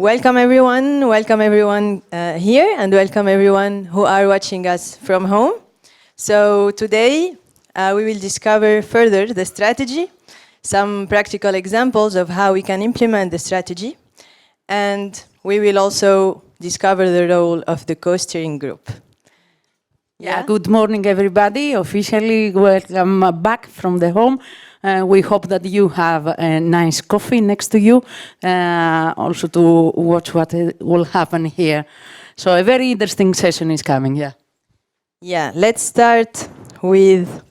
Welcome everyone here, and welcome everyone who are watching us from home. So today we will discover further the strategy, some practical examples of how we can implement the strategy, and we will also discover the role of the co-steering group. Yeah, good morning everybody. Officially welcome back from the home. We hope that you have a nice coffee next to you, also to watch what will happen here. So a very interesting session is coming, yeah. Yeah, let's start with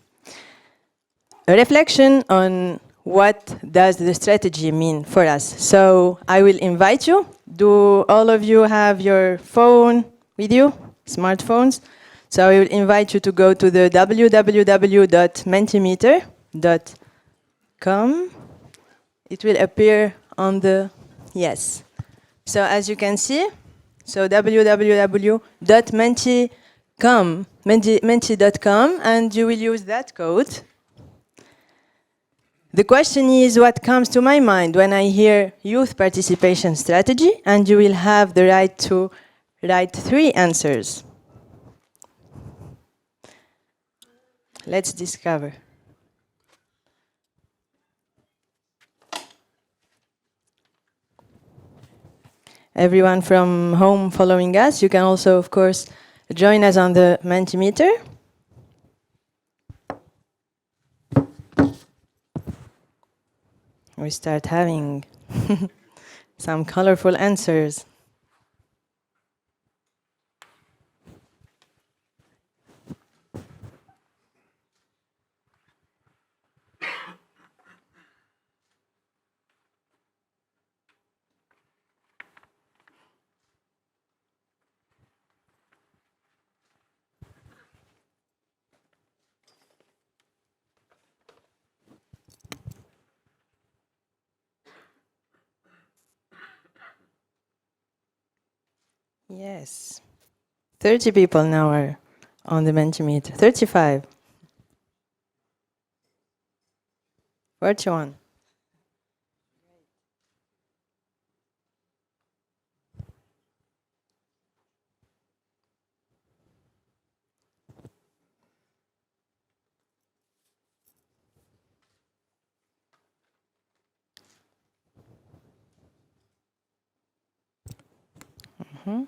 a reflection on what does the strategy mean for us. So I will invite you. Do all of you have your phone with you, smartphones? So I will invite you to go to the www.mentimeter.com. It will appear on the, yes. So as you can see, so www.menti.com, and you will use that code. The question is what comes to my mind when I hear youth participation strategy, and you will have the right to write 3 answers. Let's discover. Everyone from home following us, you can also, of course, join us on the Mentimeter. We start having some colorful answers. Yes. 30 people now are on the Mentimeter. 35. 41. Mm-hmm.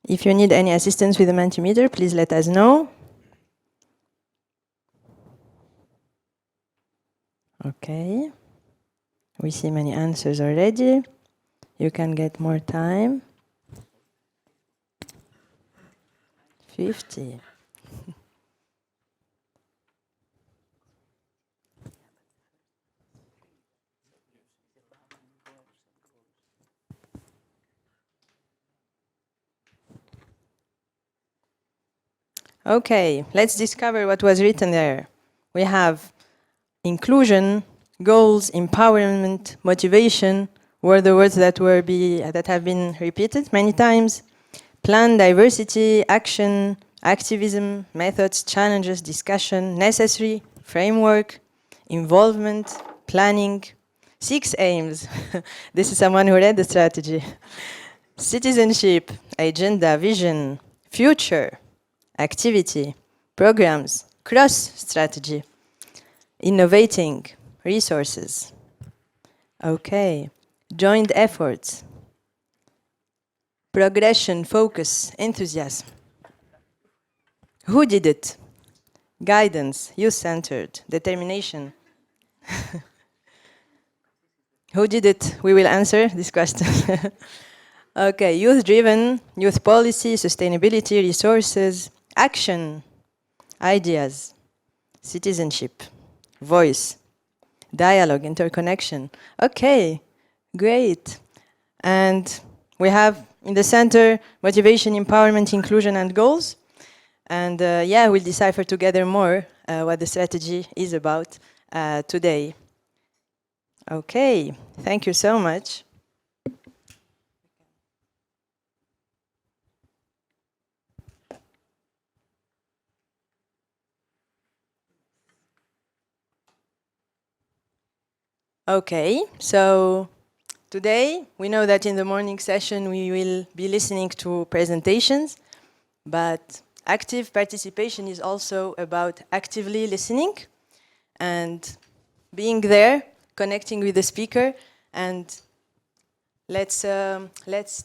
If you need any assistance with the Mentimeter, please let us know. Okay. We see many answers already. You can get more time. 50. Okay, let's discover what was written there. We have inclusion, goals, empowerment, motivation were the words that have been repeated many times. Plan, diversity, action, activism, methods, challenges, discussion, necessary, framework, involvement, planning, 6 aims. This is someone who read the strategy. Citizenship, agenda, vision, future, activity, programs, cross-strategy, innovating, resources. Okay, joint efforts, progression, focus, enthusiasm. Who did it? Guidance, youth-centered, determination. Who did it? We will answer this question. Okay, youth-driven, youth policy, sustainability, resources, action, ideas, citizenship, voice, dialogue, interconnection. Okay, great. And we have in the center motivation, empowerment, inclusion, and goals. And yeah, we'll decipher together more what the strategy is about today. Okay, thank you so much. Okay, so today we know that in the morning session we will be listening to presentations, but active participation is also about actively listening and being there, connecting with the speaker, and let's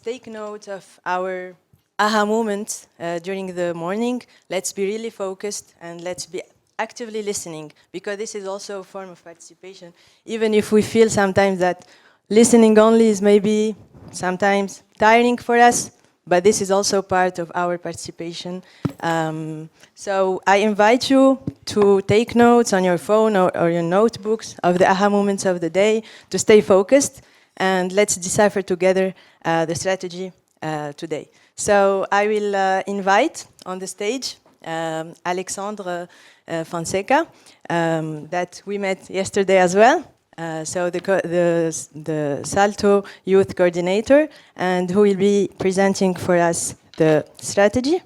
take note of our aha moment during the morning. Let's be really focused and let's be actively listening, because this is also a form of participation, even if we feel sometimes that listening only is maybe sometimes tiring for us, but this is also part of our participation. So I invite you to take notes on your phone or your notebooks of the aha moments of the day, to stay focused, and let's decipher together the strategy today. So I will invite on the stage Alexandra Fonseca, that we met yesterday as well. So the SALTO youth coordinator, and who will be presenting for us the strategy.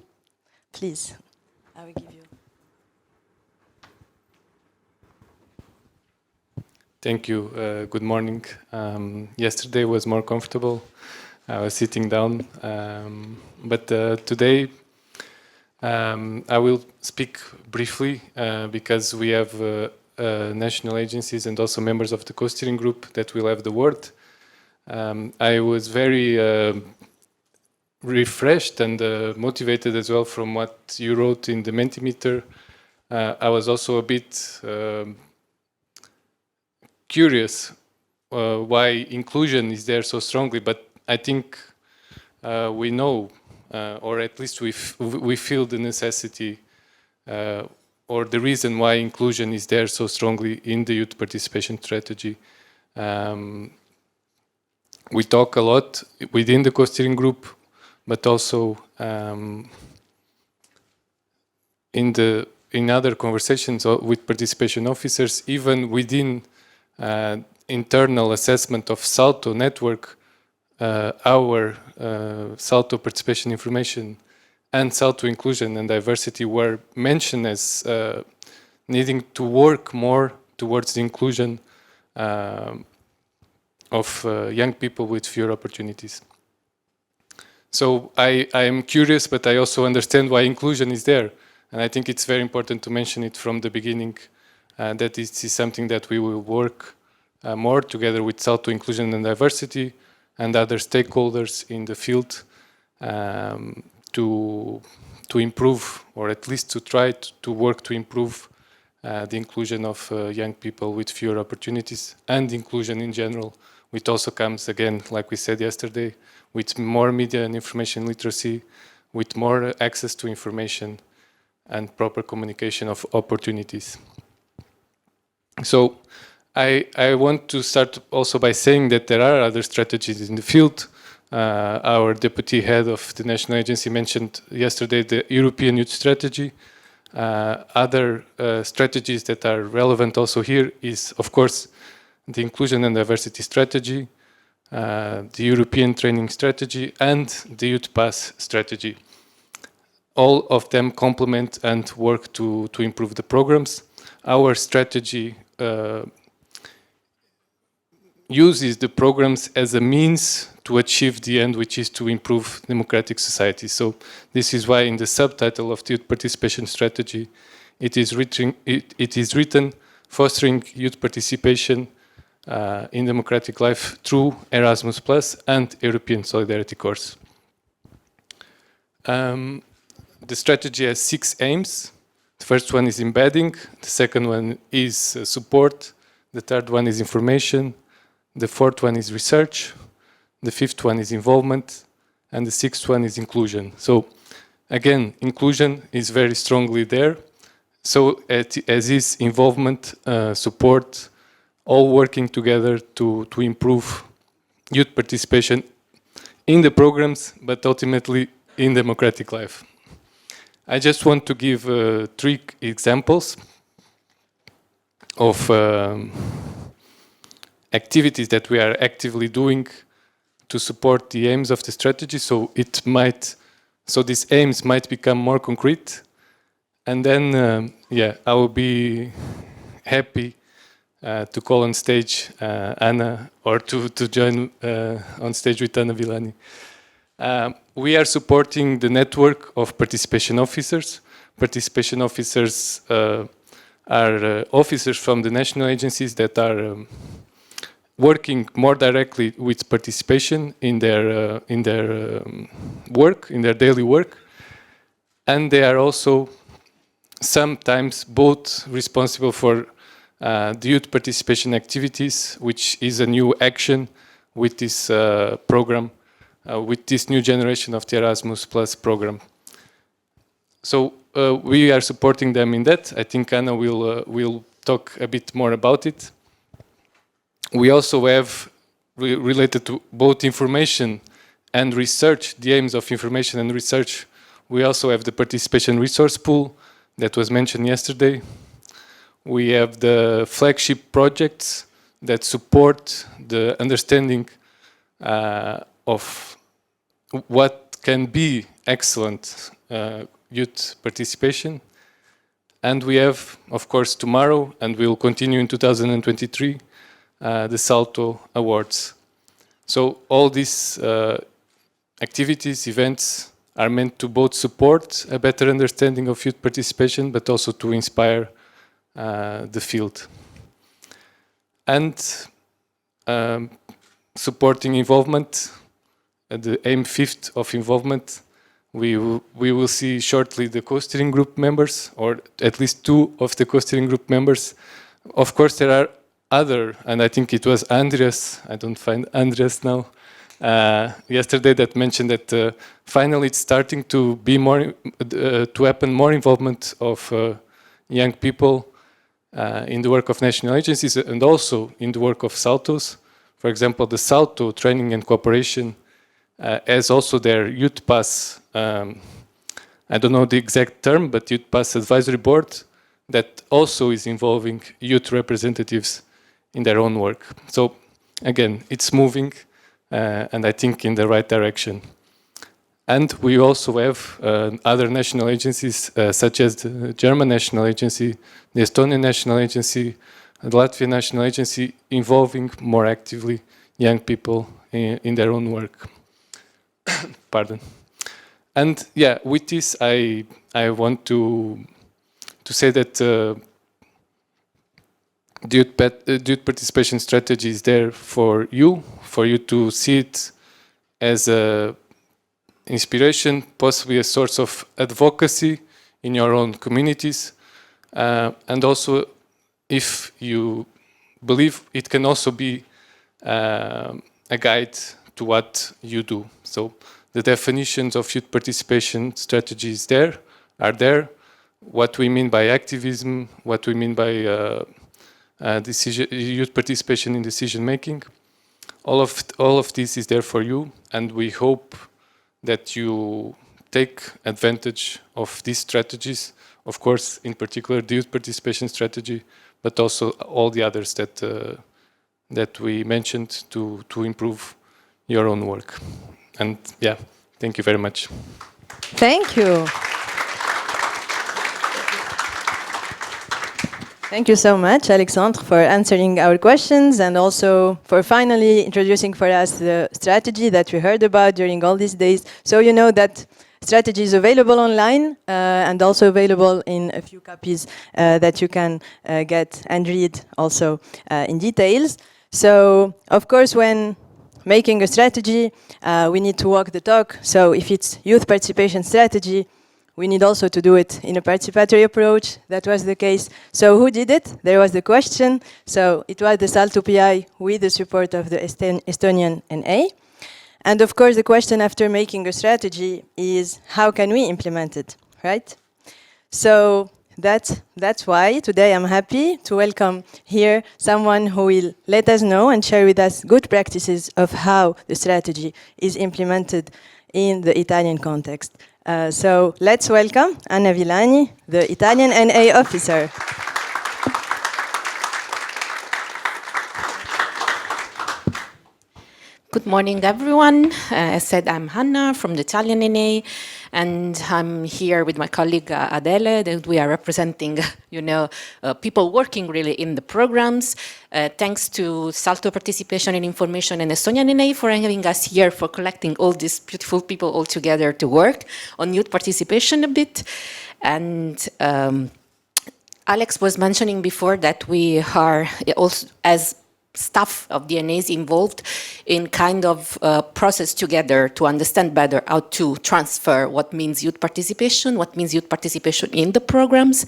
Please, I will give you. Thank you. Good morning. Yesterday was more comfortable. I was sitting down, but today I will speak briefly because we have national agencies and also members of the co-steering group that will have the word. I was very refreshed and motivated as well from what you wrote in the Mentimeter. I was also a bit curious why inclusion is there so strongly, but I think we know, or at least we feel the necessity or the reason why inclusion is there so strongly in the youth participation strategy. We talk a lot within the co-steering group, but also in other conversations with participation officers, even within internal assessment of SALTO network, our SALTO participation information and SALTO inclusion and diversity were mentioned as needing to work more towards the inclusion of young people with fewer opportunities. So I am curious, but I also understand why inclusion is there. And I think it's very important to mention it from the beginning, that this is something that we will work more together with SALTO inclusion and diversity and other stakeholders in the field to improve, or at least to try to work to improve the inclusion of young people with fewer opportunities and inclusion in general, which also comes, again, like we said yesterday, with more media and information literacy, with more access to information and proper communication of opportunities. So I want to start also by saying that there are other strategies in the field. Our deputy head of the national agency mentioned yesterday the European Youth Strategy. Other strategies that are relevant also here is, of course, the Inclusion and Diversity Strategy, the European Training Strategy, and the Youth Pass Strategy. All of them complement and work to improve the programs. Our strategy uses the programs as a means to achieve the end, which is to improve democratic society. So this is why in the subtitle of the Youth Participation Strategy, it is written fostering youth participation in democratic life through Erasmus Plus and European Solidarity Course. The strategy has 6 aims. The first one is embedding, the second one is support, the third one is information, the fourth one is research, the fifth one is involvement, and the sixth one is inclusion. So again, inclusion is very strongly there. So as is involvement, support, all working together to improve youth participation in the programs, but ultimately in democratic life. I just want to give 3 examples of activities that we are actively doing to support the aims of the strategy. So these aims might become more concrete, and then I will be happy to call on stage Anna, or to join on stage with Anna Villani. We are supporting the network of participation officers. Participation officers are officers from the national agencies that are working more directly with participation in their work, in their daily work, and they are also sometimes both responsible for the youth participation activities, which is a new action with this program, with this new generation of the Erasmus Plus program. So we are supporting them in that. I think Anna will talk a bit more about it. We also have, related to both information and research, the aims of information and research, we also have the participation resource pool that was mentioned yesterday. We have the flagship projects that support the understanding of what can be excellent youth participation. And we have, of course, tomorrow, and we'll continue in 2023, the SALTO Awards. So all these activities, events, are meant to both support a better understanding of youth participation, but also to inspire the field. And supporting involvement, the aim 5th of involvement, we will see shortly the co-steering group members, or at least 2 of the co-steering group members. Of course, there are other, and I think it was Andreas, I don't find Andreas now, yesterday, that mentioned that finally it's starting to be more, to happen more involvement of young people in the work of national agencies and also in the work of SALTOs. For example, the SALTO Training and Cooperation has also their Youth Pass, I don't know the exact term, but Youth Pass Advisory Board that also is involving youth representatives in their own work. So again, it's moving. And I think in the right direction. And we also have other national agencies, such as the German National Agency, the Estonian National Agency, the Latvian National Agency, involving more actively young people in their own work. Pardon. And yeah, with this, I want to say that the youth participation strategy is there for you to see it as an inspiration, possibly a source of advocacy in your own communities. And also, if you believe, it can also be a guide to what you do. So the definitions of youth participation strategies are there. What we mean by activism, what we mean by youth participation in decision making. All of this is there for you, and we hope that you take advantage of these strategies. Of course, in particular, the youth participation strategy, but also all the others that we mentioned to improve your own work. And yeah, thank you very much. Thank you. Thank you so much, Alexandra, for answering our questions and also for finally introducing for us the strategy that we heard about during all these days. So you know that strategy is available online and also available in a few copies that you can get and read also in details. So, of course, when making a strategy, we need to walk the talk. So if it's youth participation strategy, we need also to do it in a participatory approach. That was the case. So who did it? There was the question. So it was the SALTO PI with the support of the Estonian NA. And of course, the question after making a strategy is how can we implement it, right? So that's why today I'm happy to welcome here someone who will let us know and share with us good practices of how the strategy is implemented in the Italian context. So let's welcome Anna Villani, the Italian NA officer. Good morning, everyone. As said, I'm Hanna from the Italian NA, and I'm here with my colleague Adele, and we are representing, people working really in the programs. Thanks to SALTO participation and information and Estonian NA for having us here, for collecting all these beautiful people all together to work on youth participation a bit. And Alex was mentioning before that we are also, as staff of DNAs, involved in kind of process together to understand better how to transfer what means youth participation in the programs.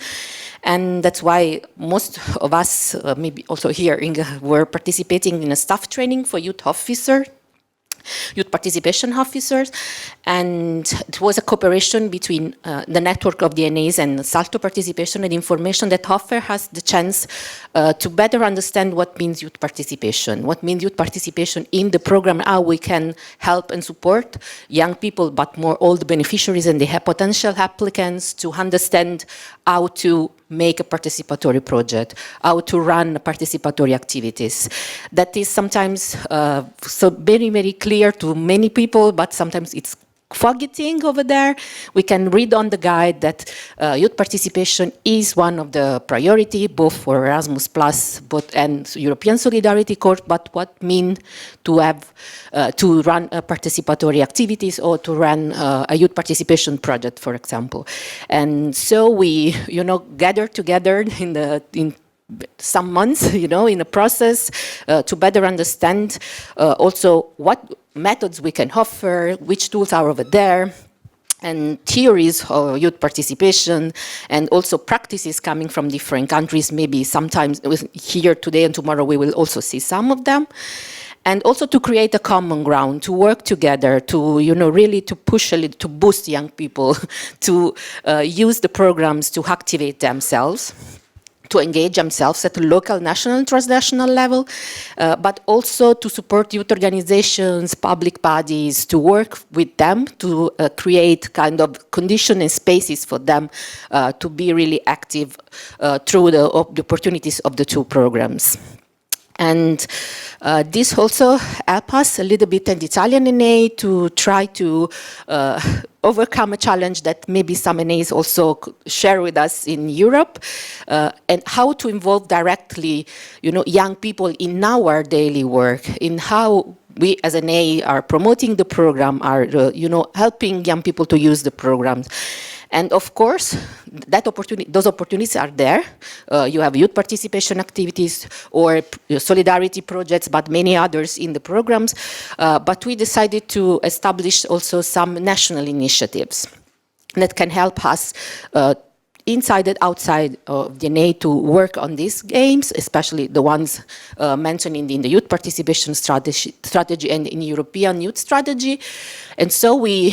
And that's why most of us, maybe also here, were participating in a staff training for youth participation officers, and it was a cooperation between the network of DNAs and SALTO participation and information that offer us the chance to better understand what means youth participation in the program, how we can help and support young people, but more all the beneficiaries and the potential applicants to understand how to make a participatory project, how to run participatory activities. That is sometimes so very, very clear to many people, but sometimes it's foggy thing over there. We can read on the guide that youth participation is one of the priority, both for Erasmus Plus and European Solidarity Corps, but what mean to have to run participatory activities or to run a youth participation project, for example. And so we, gather together in some months, in a process to better understand also what methods we can offer, which tools are over there, and theories of youth participation, and also practices coming from different countries. Maybe sometimes here today and tomorrow we will also see some of them. And also to create a common ground, to work together, to really to push a little, to boost young people, to use the programs to activate themselves, to engage themselves at a local, national, and transnational level, but also to support youth organizations, public bodies, to work with them to create kind of conditions and spaces for them to be really active through the opportunities of the two programs. And this also helps us a little bit in the Italian NA to try to overcome a challenge that maybe some NAs also share with us in Europe, and how to involve directly, young people in our daily work, in how we as an NA are promoting the program, are helping young people to use the programs. And of course, those opportunities are there. You have youth participation activities or solidarity projects, but many others in the programs. But we decided to establish also some national initiatives that can help us inside and outside of the NA to work on these games, especially the ones mentioned in the youth participation strategy and in European youth strategy. And so we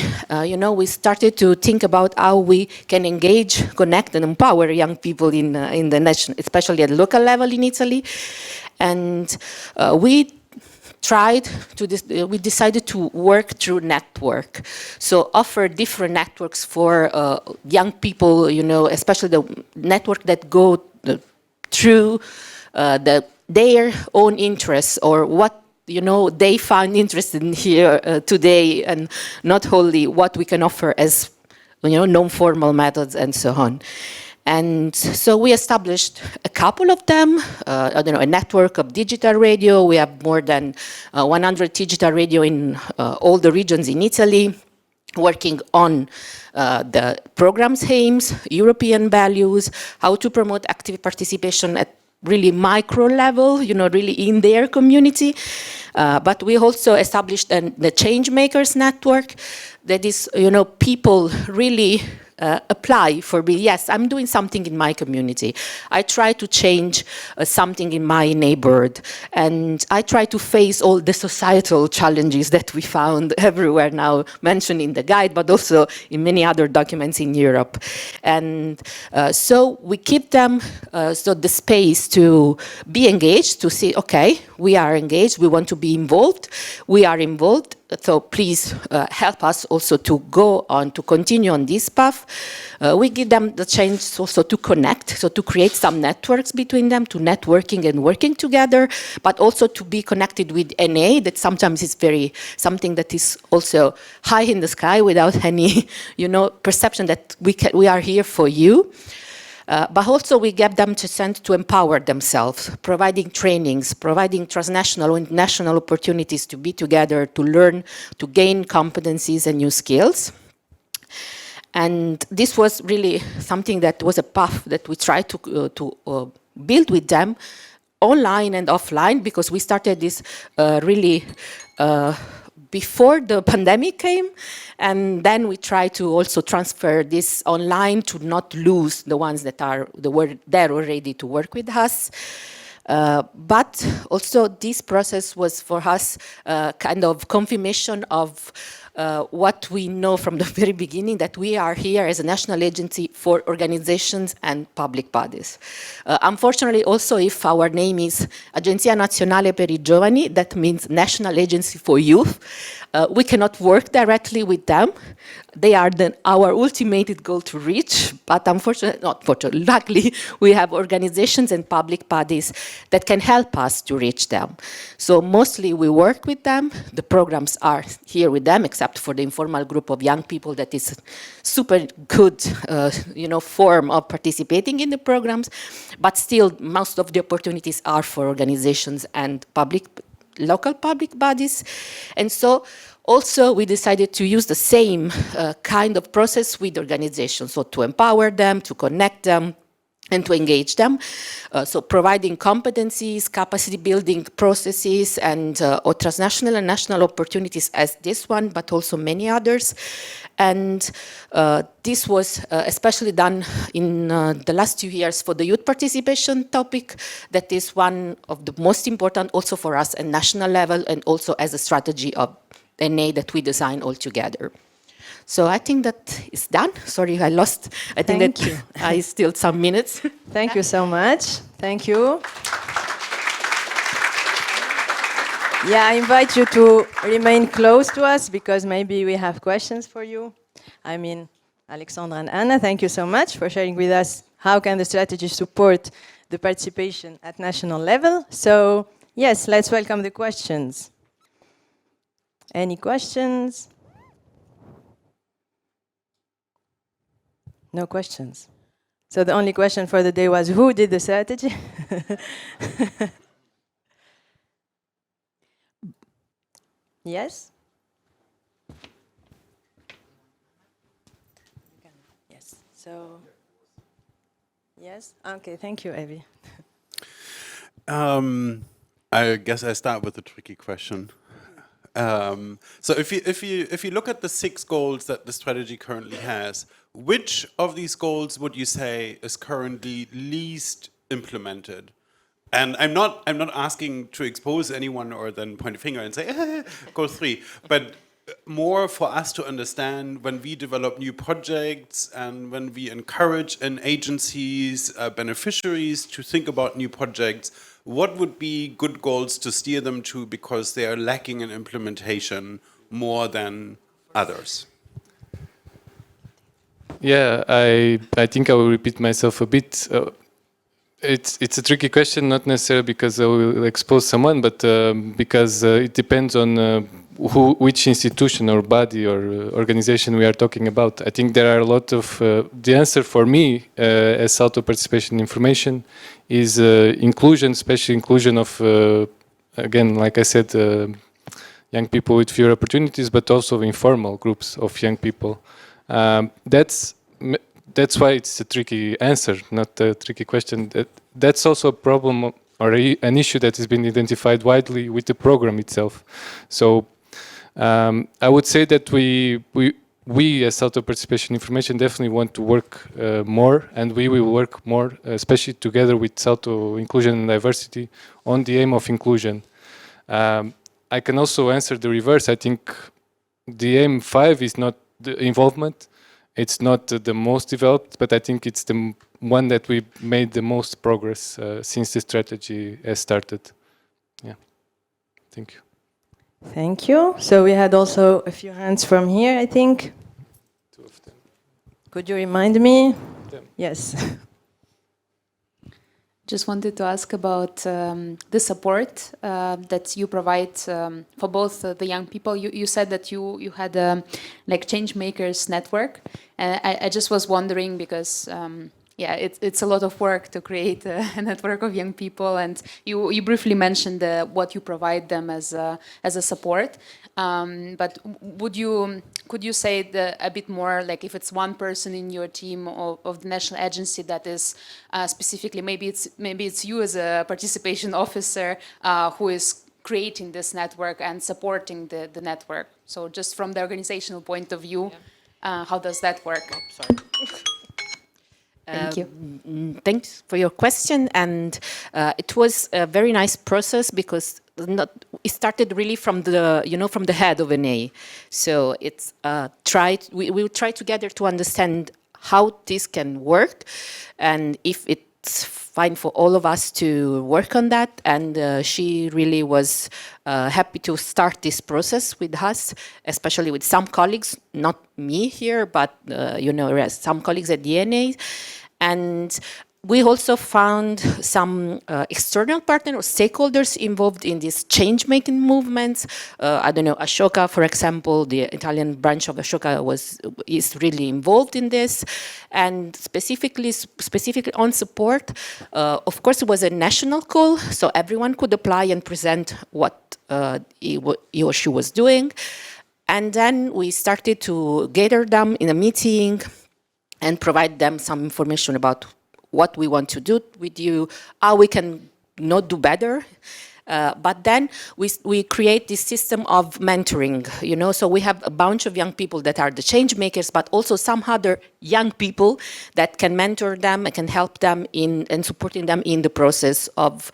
started to think about how we can engage, connect, and empower young people in the nation, especially at the local level in Italy. And we decided to work through network. So offer different networks for young people, especially the network that go through their own interests or what they find interesting here today, and not only what we can offer as non-formal methods and so on. And so we established a couple of them, a network of digital radio. We have more than 100 digital radio in all the regions in Italy, working on the program's aims, European values, how to promote active participation at really micro level, really in their community. But we also established the Change Makers Network, that is, people really apply for me. Yes, I'm doing something in my community. I try to change something in my neighborhood, and I try to face all the societal challenges that we found everywhere now, mentioned in the guide, but also in many other documents in Europe. And so we keep them, so the space to be engaged, to say, okay, we are engaged, we want to be involved, we are involved, so please help us also to go on, to continue on this path. We give them the chance also to connect, so to create some networks between them, to networking and working together, but also to be connected with NA, that sometimes is something that is also high in the sky without any, perception that we are here for you. But also we get them to send to empower themselves, providing trainings, providing transnational and national opportunities to be together, to learn, to gain competencies and new skills. And this was really something that was a path that we tried to build with them, online and offline, because we started this really before the pandemic came, and then we try to also transfer this online to not lose the ones that were there already to work with us. But also this process was for us kind of confirmation of what we know from the very beginning, that we are here as a national agency for organizations and public bodies. Unfortunately, also, if our name is Agenzia Nazionale per i Giovani, that means National Agency for Youth, we cannot work directly with them. They are our ultimate goal to reach, but luckily, we have organizations and public bodies that can help us to reach them. So mostly we work with them. The programs are here with them, except for the informal group of young people that is super good, form of participating in the programs. But still, most of the opportunities are for organizations and local public bodies. And so also we decided to use the same kind of process with organizations, so to empower them, to connect them, and to engage them. So providing competencies, capacity building processes, and transnational and national opportunities as this one, but also many others. And this was especially done in the last 2 years for the youth participation topic. That is one of the most important also for us at national level, and also as a strategy of NA that we design all together. So I think that is done. Sorry, I lost. I think Thank that you. I still some minutes. Thank you so much. Thank you. Yeah, I invite you to remain close to us, because maybe we have questions for you. I mean, Alexandra and Anna, thank you so much for sharing with us how can the strategy support the participation at national level. So yes, let's welcome the questions. Any questions? No questions. So the only question for the day was, who did the strategy? Yes? Yes. So, yes? Okay, thank you, Evie. I guess I start with a tricky question. So if you look at the 6 goals that the strategy currently has, which of these goals would you say is currently least implemented? And I'm not asking to expose anyone or then point a finger and say goal 3, but more for us to understand when we develop new projects and when we encourage agencies, beneficiaries to think about new projects, what would be good goals to steer them to because they are lacking in implementation more than others? Yeah, I think I will repeat myself a bit. It's a tricky question, not necessarily because I will expose someone, but because it depends on which institution or body or organization we are talking about. I think there are a lot of... the answer for me as SALTO participation information is inclusion, especially inclusion of, again, like I said, young people with fewer opportunities, but also informal groups of young people. That's why it's a tricky answer, not a tricky question. That's also a problem or an issue that has been identified widely with the program itself. So I would say that we as SALTO participation information definitely want to work more, and we will work more, especially together with SALTO inclusion and diversity, on the aim of inclusion. I can also answer the reverse. I think the aim 5 is not the involvement. It's not the most developed, but I think it's the one that we made the most progress since the strategy has started. Yeah, thank you. Thank you. So we had also a few hands from here, I think. Two of them. Could you remind me? Them. Yes. Just wanted to ask about the support that you provide for both the young people. You said that you had a like change makers network. I just was wondering because yeah, it's a lot of work to create a network of young people, and you briefly mentioned what you provide them as a support. But could you say a bit more, like if it's one person in your team of the national agency that is specifically, maybe it's you as a participation officer who is creating this network and supporting the network. So just from the organizational point of view, how does that work? Sorry. Thank you. Thanks for your question, and it was a very nice process because it started really from the head of NA. So it's we will try together to understand how this can work, and if it's fine for all of us to work on that. And she really was happy to start this process with us, especially with some colleagues, not me here, but some colleagues at the NA. And we also found some external partners or stakeholders involved in these change-making movements. I don't know, Ashoka, for example, the Italian branch of Ashoka is really involved in this. And specifically on support, of course, it was a national call, so everyone could apply and present what he or she was doing. And then we started to gather them in a meeting and provide them some information about what we want to do with you, how we can not do better. But then we create this system of mentoring, so we have a bunch of young people that are the change makers, but also some other young people that can mentor them and can help them and supporting them in the process of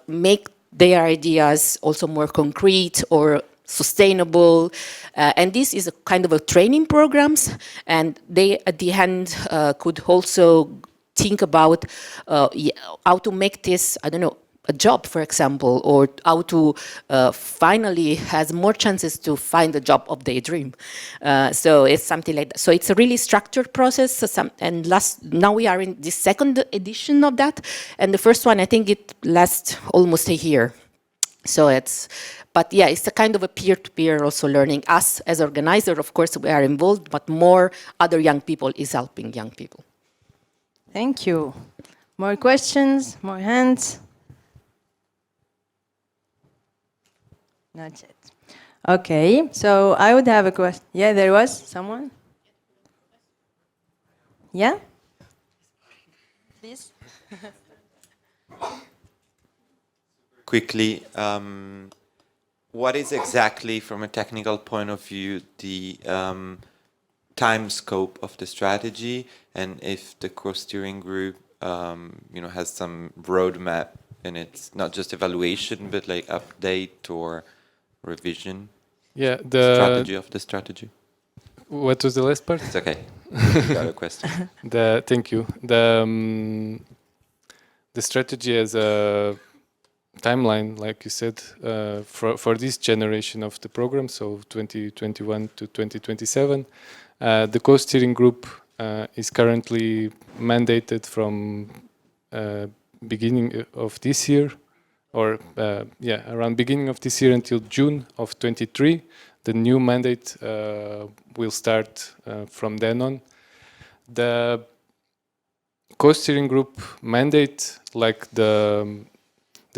make their ideas also more concrete or sustainable, and this is a kind of a training programs, and they at the end could also think about how to make this, I don't know, a job, for example, or how to finally has more chances to find the job of their dream. So it's something like that. So it's a really structured process. Now we are in the second edition of that, and the first one, I think it lasts almost a year. So but yeah, it's a kind of a peer-to-peer also learning. Us as organizer, of course, we are involved, but more other young people is helping young people. Thank you. More questions? More hands? Not yet. Okay, so I would have a question. Yeah, there was someone? Yeah? Please. Quickly, what is exactly, from a technical point of view, the time scope of the strategy, and if the co-steering group, has some roadmap in its not just evaluation but like update or revision? Yeah, strategy of the strategy. What was the last part? It's okay. You got a question. Thank you. The strategy as a timeline, like you said, for this generation of the program, so 2021 to 2027. The co-steering group is currently mandated from beginning of this year, or around beginning of this year until June of 23. The new mandate will start from then on. The co-steering group mandate, like the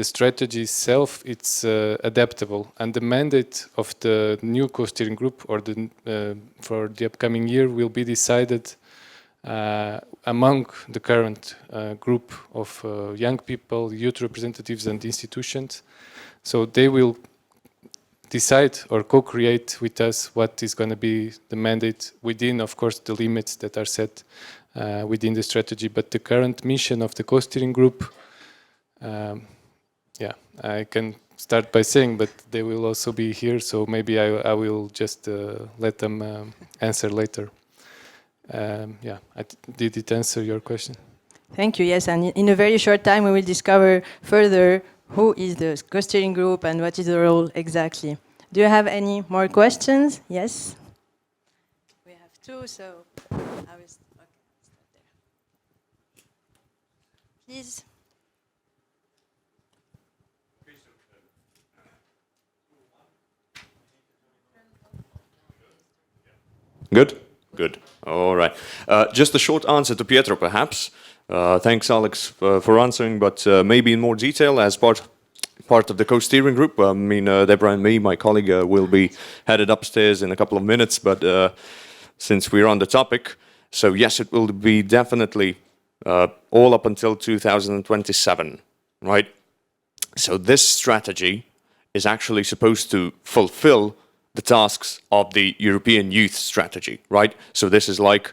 strategy itself, it's adaptable, and the mandate of the new co-steering group or for the upcoming year will be decided among the current group of young people, youth representatives and institutions. So they will decide or co-create with us what is going to be the mandate within, of course, the limits that are set within the strategy. But the current mission of the co-steering group, I can start by saying, but they will also be here, so maybe I will just let them answer later. Did it answer your question? Thank you, yes, and in a very short time we will discover further who is the co-steering group and what is the role exactly. Do you have any more questions? Yes? We have two, so I will start there. Please. Good? Good. All right. Just a short answer to Pietro, perhaps. Thanks, Alex, for answering, but maybe in more detail as part of the co-steering group. I mean, Deborah and me, my colleague, will be headed upstairs in a couple of minutes, but since we're on the topic, so yes, it will be definitely all up until 2027, right? So this strategy is actually supposed to fulfill the tasks of the European Youth Strategy, right? So this is like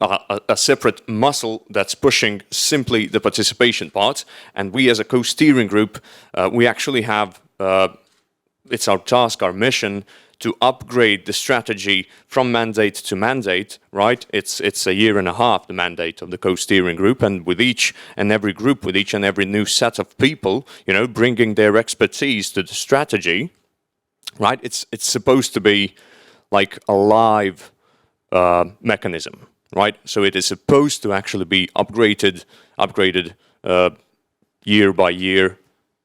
a separate muscle that's pushing simply the participation part. And we as a co-steering group, we actually have, it's our task, our mission, to upgrade the strategy from mandate to mandate, right? It's a year and a half, the mandate of the co-steering group, and with each and every group, with each and every new set of people, you know, bringing their expertise to the strategy, right? It's supposed to be like a live mechanism, right? So it is supposed to actually be upgraded year by year,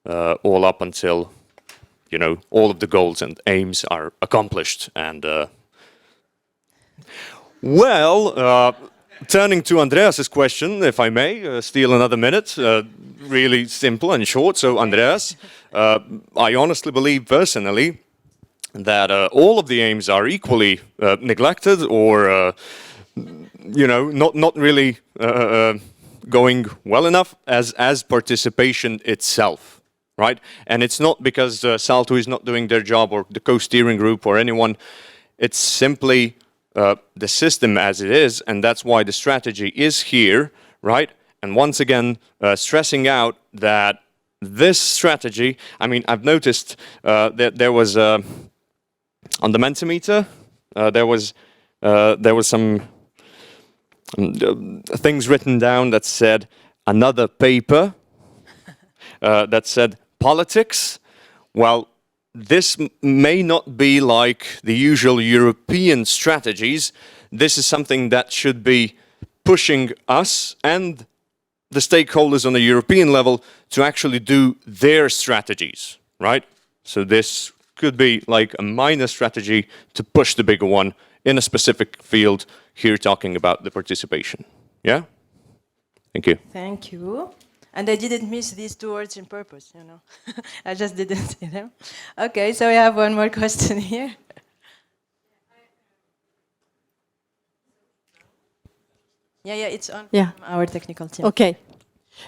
all up until, you know, all of the goals and aims are accomplished. And turning to Andreas's question, if I may, steal another minute, really simple and short. So Andreas, I honestly believe personally that all of the aims are equally neglected or, you know, not really going well enough as participation itself, right? And it's not because SALTO is not doing their job or the co-steering group or anyone. It's simply the system as it is, and that's why the strategy is here, right? And once again, stressing out that this strategy, I mean, I've noticed that there was on the Mentimeter, there was some things written down that said another paper that said politics. Well, this may not be like the usual European strategies. This is something that should be pushing us and the stakeholders on the European level to actually do their strategies, right? So this could be like a minor strategy to push the bigger one in a specific field, here talking about the participation. Yeah? Thank you. Thank you. And I didn't miss these two words in purpose, you know. I just didn't see them. Okay, so we have one more question here. Yeah, it's on our technical team. Okay.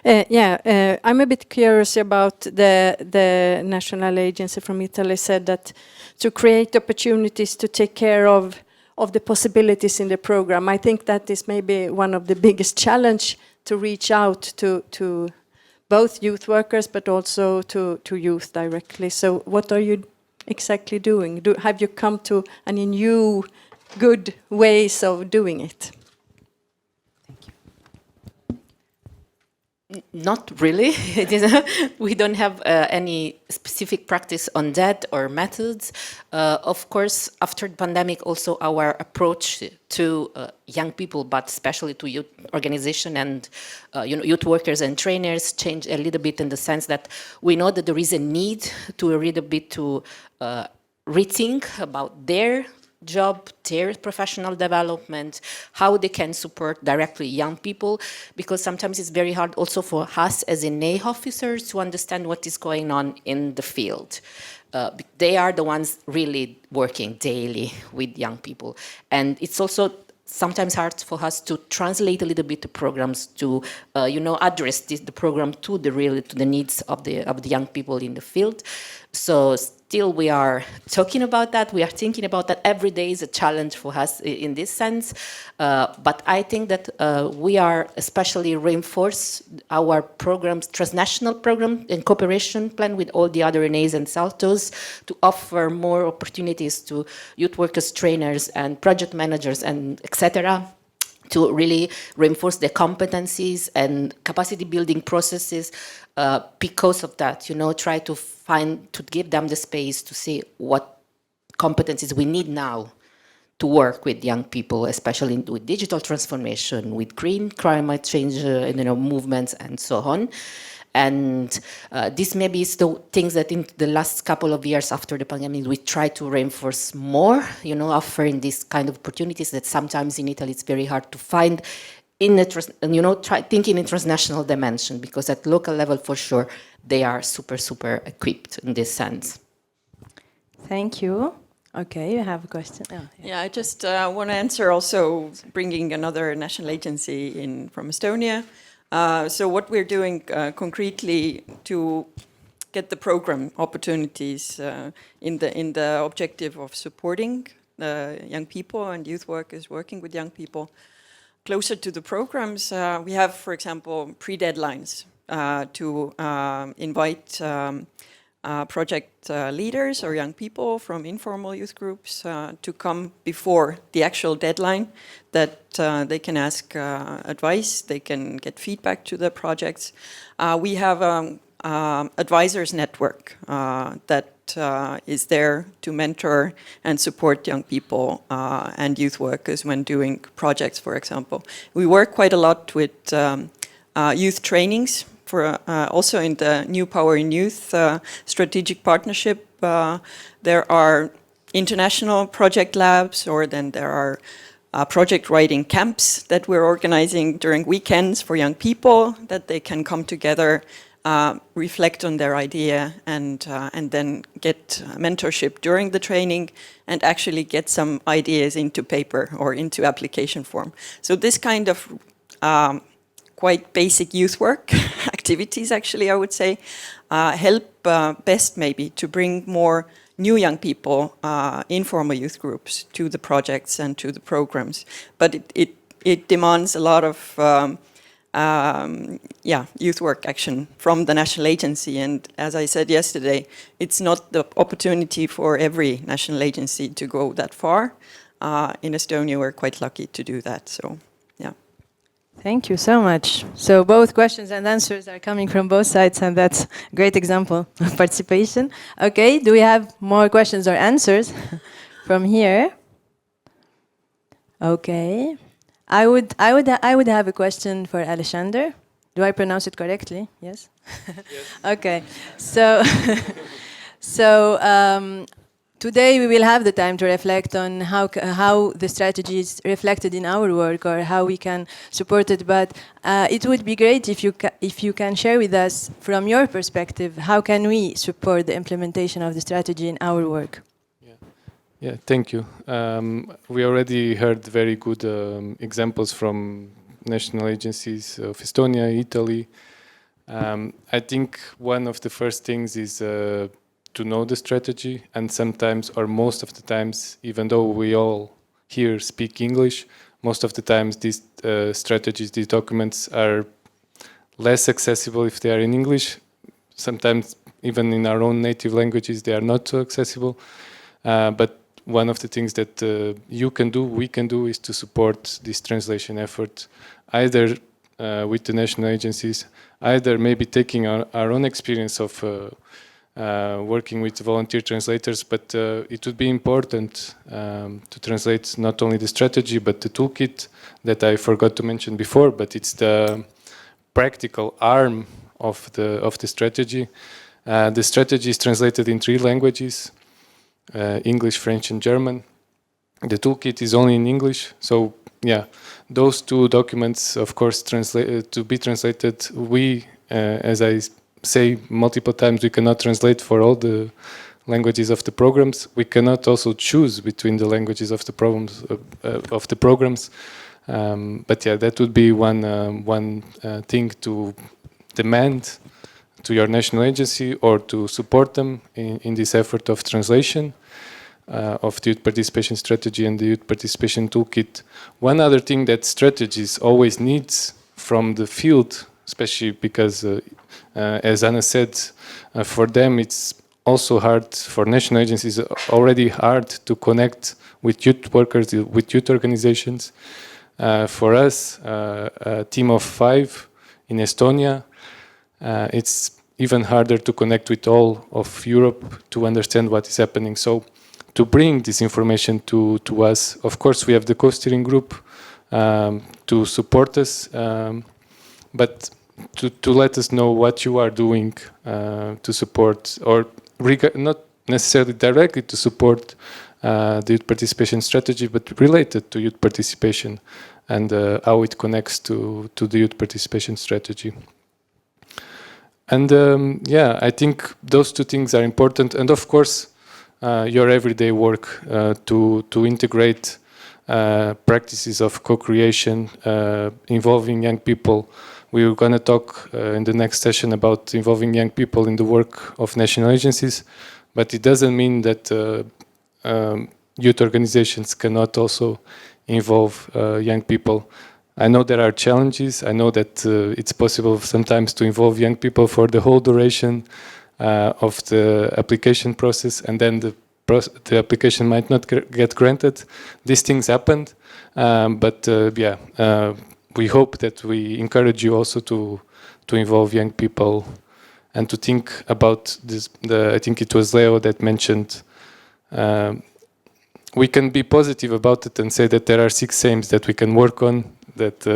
I'm a bit curious about the national agency from Italy said that to create opportunities to take care of the possibilities in the program. I think that is maybe one of the biggest challenge to reach out to both youth workers but also to youth directly. So what are you exactly doing? Have you come to any new good ways of doing it? Not really. We don't have any specific practice on that or methods. Of course, after the pandemic, also our approach to young people, but especially to youth organization and youth workers and trainers, changed a little bit in the sense that we know that there is a need to a little bit to rethink about their job, their professional development, how they can support directly young people, because sometimes it's very hard also for us as NA officers to understand what is going on in the field. They are the ones really working daily with young people. And it's also sometimes hard for us to translate a little bit the programs to, address the program to the needs of the young people in the field. So still we are talking about that. We are thinking about that. Every day is a challenge for us in this sense. But I think that we are especially reinforce our programs, transnational program and cooperation plan with all the other NAs and SALTOs to offer more opportunities to youth workers, trainers and project managers and etc. to really reinforce their competencies and capacity building processes because of that, try to give them the space to see what competencies we need now to work with young people, especially with digital transformation, with green climate change movements and so on. And this maybe is the things that in the last couple of years after the pandemic, we try to reinforce more, offering these kind of opportunities that sometimes in Italy it's very hard to find thinking in transnational dimension, because at local level, for sure, they are super, super equipped in this sense. Thank you. Okay, you have a question. Oh, yeah, I just want to answer also bringing another national agency in from Estonia. So what we're doing concretely to get the program opportunities in the objective of supporting young people and youth workers working with young people closer to the programs. We have, for example, pre-deadlines to invite project leaders or young people from informal youth groups to come before the actual deadline, that they can ask advice, they can get feedback to the projects. We have advisors network that is there to mentor and support young people and youth workers when doing projects, for example. We work quite a lot with youth trainings. Also in the New Power in Youth strategic partnership, there are international project labs, or then there are project writing camps that we're organizing during weekends for young people, that they can come together, reflect on their idea, and then get mentorship during the training and actually get some ideas into paper or into application form. So this kind of quite basic youth work activities, actually, I would say, help best maybe to bring more new young people, informal youth groups, to the projects and to the programs. But it demands a lot of youth work action from the national agency. And as I said yesterday, it's not the opportunity for every national agency to go that far. In Estonia, we're quite lucky to do that. So. Thank you so much. So both questions and answers are coming from both sides, and that's a great example of participation. Okay, do we have more questions or answers from here? Okay, I would have a question for Alexandra. Do I pronounce it correctly? Yes. Yes. Okay, so today we will have the time to reflect on how the strategy is reflected in our work, or how we can support it. But it would be great if you can share with us, from your perspective, how can we support the implementation of the strategy in our work? Yeah, thank you. We already heard very good examples from national agencies of Estonia, Italy. I think one of the first things is to know the strategy, and sometimes, or most of the times, even though we all here speak English, most of the times these strategies, these documents are less accessible if they are in English. Sometimes even in our own native languages they are not so accessible. But one of the things that you can do, we can do, is to support this translation effort, either with the national agencies, either maybe taking our own experience of working with volunteer translators, but it would be important to translate not only the strategy but the toolkit that I forgot to mention before, but it's the practical arm of the strategy. The strategy is translated in 3 languages, English, French and German. The toolkit is only in English, so yeah, those 2 documents, of course, to be translated. We, as I say multiple times, we cannot translate for all the languages of the programs. We cannot also choose between the languages of the programs. But yeah, that would be one thing to demand to your national agency, or to support them in this effort of translation of the youth participation strategy and the youth participation toolkit. One other thing that strategies always needs from the field, especially because as Anna said, for them it's also hard, for national agencies already hard to connect with youth workers, with youth organizations. For us, a team of 5 in Estonia, it's even harder to connect with all of Europe to understand what is happening. So to bring this information to us, of course, we have the co-steering group to support us, but to let us know what you are doing to support, or not necessarily directly to support the youth participation strategy, but related to youth participation and how it connects to the youth participation strategy. And yeah, I think those 2 things are important. And of course, your everyday work to integrate practices of co-creation involving young people. We're going to talk in the next session about involving young people in the work of national agencies, but it doesn't mean that youth organizations cannot also involve young people. I know there are challenges. I know that it's possible sometimes to involve young people for the whole duration of the application process, and then the application might not get granted. These things happened, but yeah, we hope that we encourage you also to involve young people and to think about this. I think it was Leo that mentioned we can be positive about it and say that there are 6 aims that we can work on. That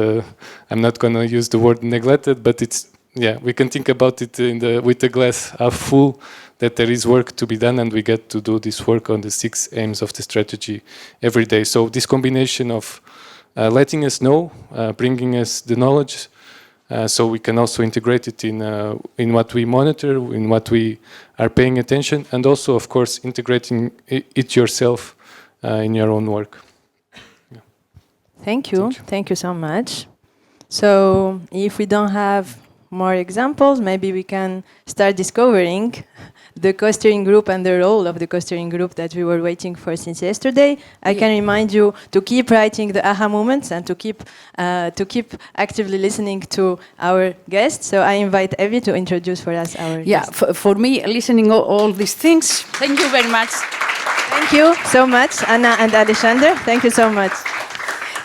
I'm not going to use the word neglected, but it's, yeah, we can think about it with the glass half full, that there is work to be done, and we get to do this work on the 6 aims of the strategy every day. So this combination of letting us know, bringing us the knowledge, so we can also integrate it in what we monitor, in what we are paying attention, and also, of course, integrating it yourself in your own work. Yeah. Thank you. Thank you so much. So if we don't have more examples, maybe we can start discovering the co-steering group and the role of the co-steering group that we were waiting for since yesterday. I can remind you to keep writing the aha moments and to keep actively listening to our guests. So I invite Evie to introduce for us our guest. For me, listening all these things, thank you very much. Thank you so much, Anna and Alexandra. Thank you so much.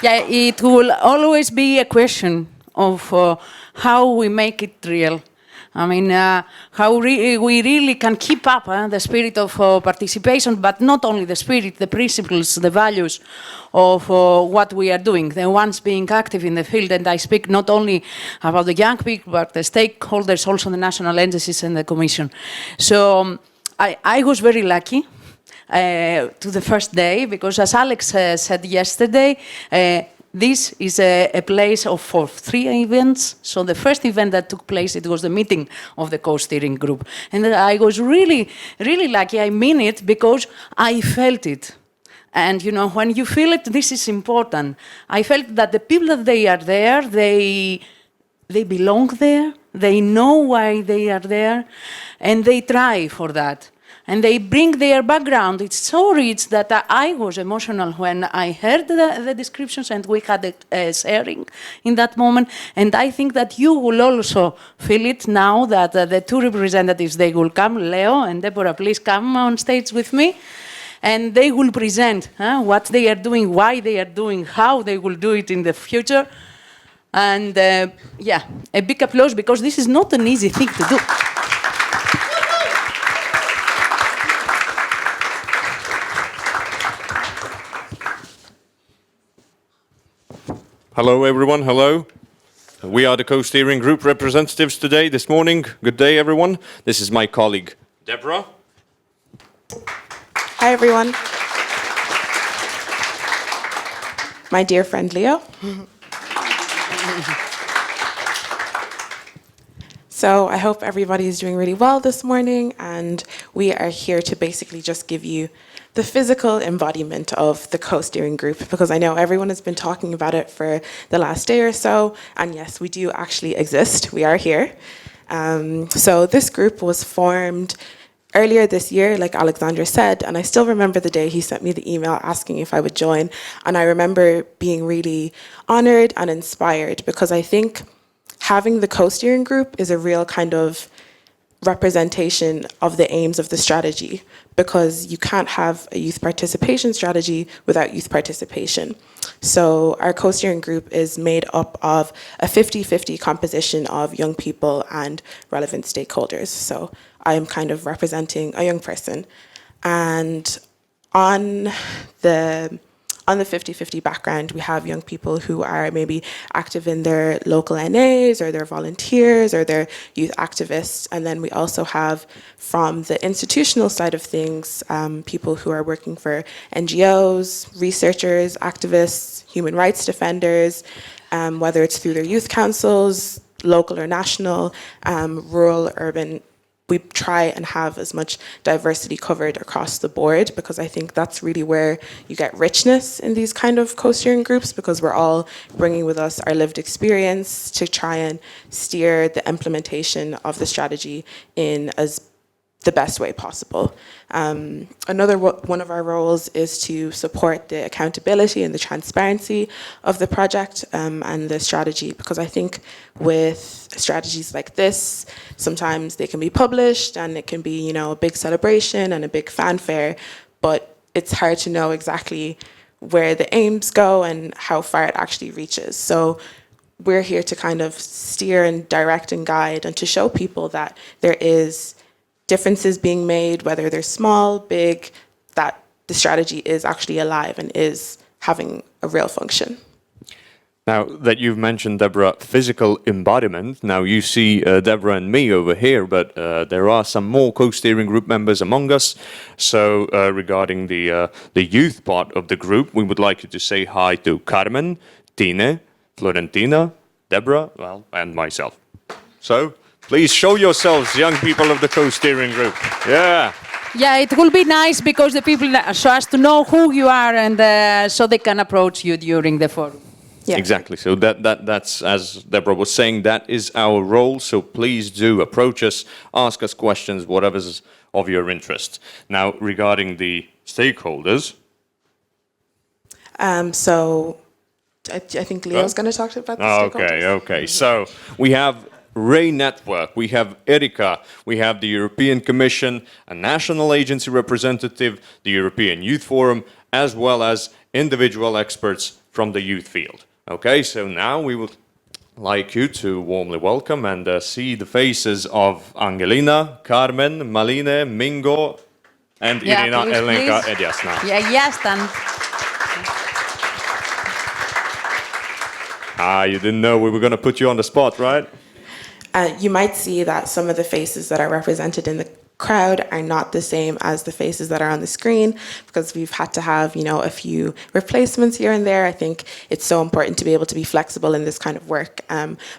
Yeah, it will always be a question of how we make it real. I mean, how we really can keep up the spirit of participation, but not only the spirit, the principles, the values of what we are doing, the ones being active in the field. And I speak not only about the young people, but the stakeholders, also the national agencies and the Commission. So I was very lucky to the first day, because as Alex said yesterday, this is a place for 3 events. So the first event that took place, it was the meeting of the co-steering group. And I was really, really lucky. I mean it, because I felt it. And you know, when you feel it, this is important. I felt that the people that they are there, they belong there. They know why they are there, and they try for that. And they bring their background. It's so rich that I was emotional when I heard the descriptions, and we had a sharing in that moment. And I think that you will also feel it now that the 2 representatives, they will come. Leo and Deborah, please come on stage with me. And they will present what they are doing, why they are doing, how they will do it in the future. And yeah, a big applause, because this is not an easy thing to do. Hello, everyone. Hello. We are the co-steering group representatives today, this morning. Good day, everyone. This is my colleague, Deborah. Hi, everyone. My dear friend, Leo. So I hope everybody is doing really well this morning, and we are here to basically just give you the physical embodiment of the co-steering group, because I know everyone has been talking about it for the last day or so, and yes, we do actually exist. We are here. So this group was formed earlier this year, like Alexandra said, and I still remember the day he sent me the email asking if I would join, and I remember being really honored and inspired, because I think having the co-steering group is a real kind of representation of the aims of the strategy, because you can't have a youth participation strategy without youth participation. So our co-steering group is made up of a 50-50 composition of young people and relevant stakeholders. So I am kind of representing a young person. And on the 50-50 background, we have young people who are maybe active in their local NAs or their volunteers or their youth activists. And then we also have, from the institutional side of things, people who are working for NGOs, researchers, activists, human rights defenders, whether it's through their youth councils, local or national, rural, urban. We try and have as much diversity covered across the board, because I think that's really where you get richness in these kind of co-steering groups, because we're all bringing with us our lived experience to try and steer the implementation of the strategy in as the best way possible. Another one of our roles is to support the accountability and the transparency of the project and the strategy, because I think with strategies like this, sometimes they can be published and it can be, you know, a big celebration and a big fanfare, but it's hard to know exactly where the aims go and how far it actually reaches. So we're here to kind of steer and direct and guide and to show people that there is differences being made, whether they're small, big, that the strategy is actually alive and is having a real function. Now that you've mentioned, Deborah, physical embodiment, now you see Deborah and me over here, but there are some more co-steering group members among us. So regarding the youth part of the group, we would like you to say hi to Carmen, Tine, Florentina, Deborah, well, and myself. So please show yourselves, young people of the co-steering group. Yeah. Yeah, it will be nice because the people so as to know who you are and so they can approach you during the forum. Yeah. Exactly. So that's, as Deborah was saying, that is our role. So please do approach us, ask us questions, whatever's of your interest. Now, regarding the stakeholders. So I think Leo's going to talk about the stakeholders. Okay. So we have Ray Network, we have Erika, we have the European Commission, a national agency representative, the European Youth Forum, as well as individual experts from the youth field. Okay, so now we would like you to warmly welcome and see the faces of Angelina, Carmen, Maline, Mingo, and Irina, Elenka, and Jasna. Yeah, Jasna. You didn't know we were going to put you on the spot, right? You might see that some of the faces that are represented in the crowd are not the same as the faces that are on the screen, because we've had to have, you know, a few replacements here and there. I think it's so important to be able to be flexible in this kind of work.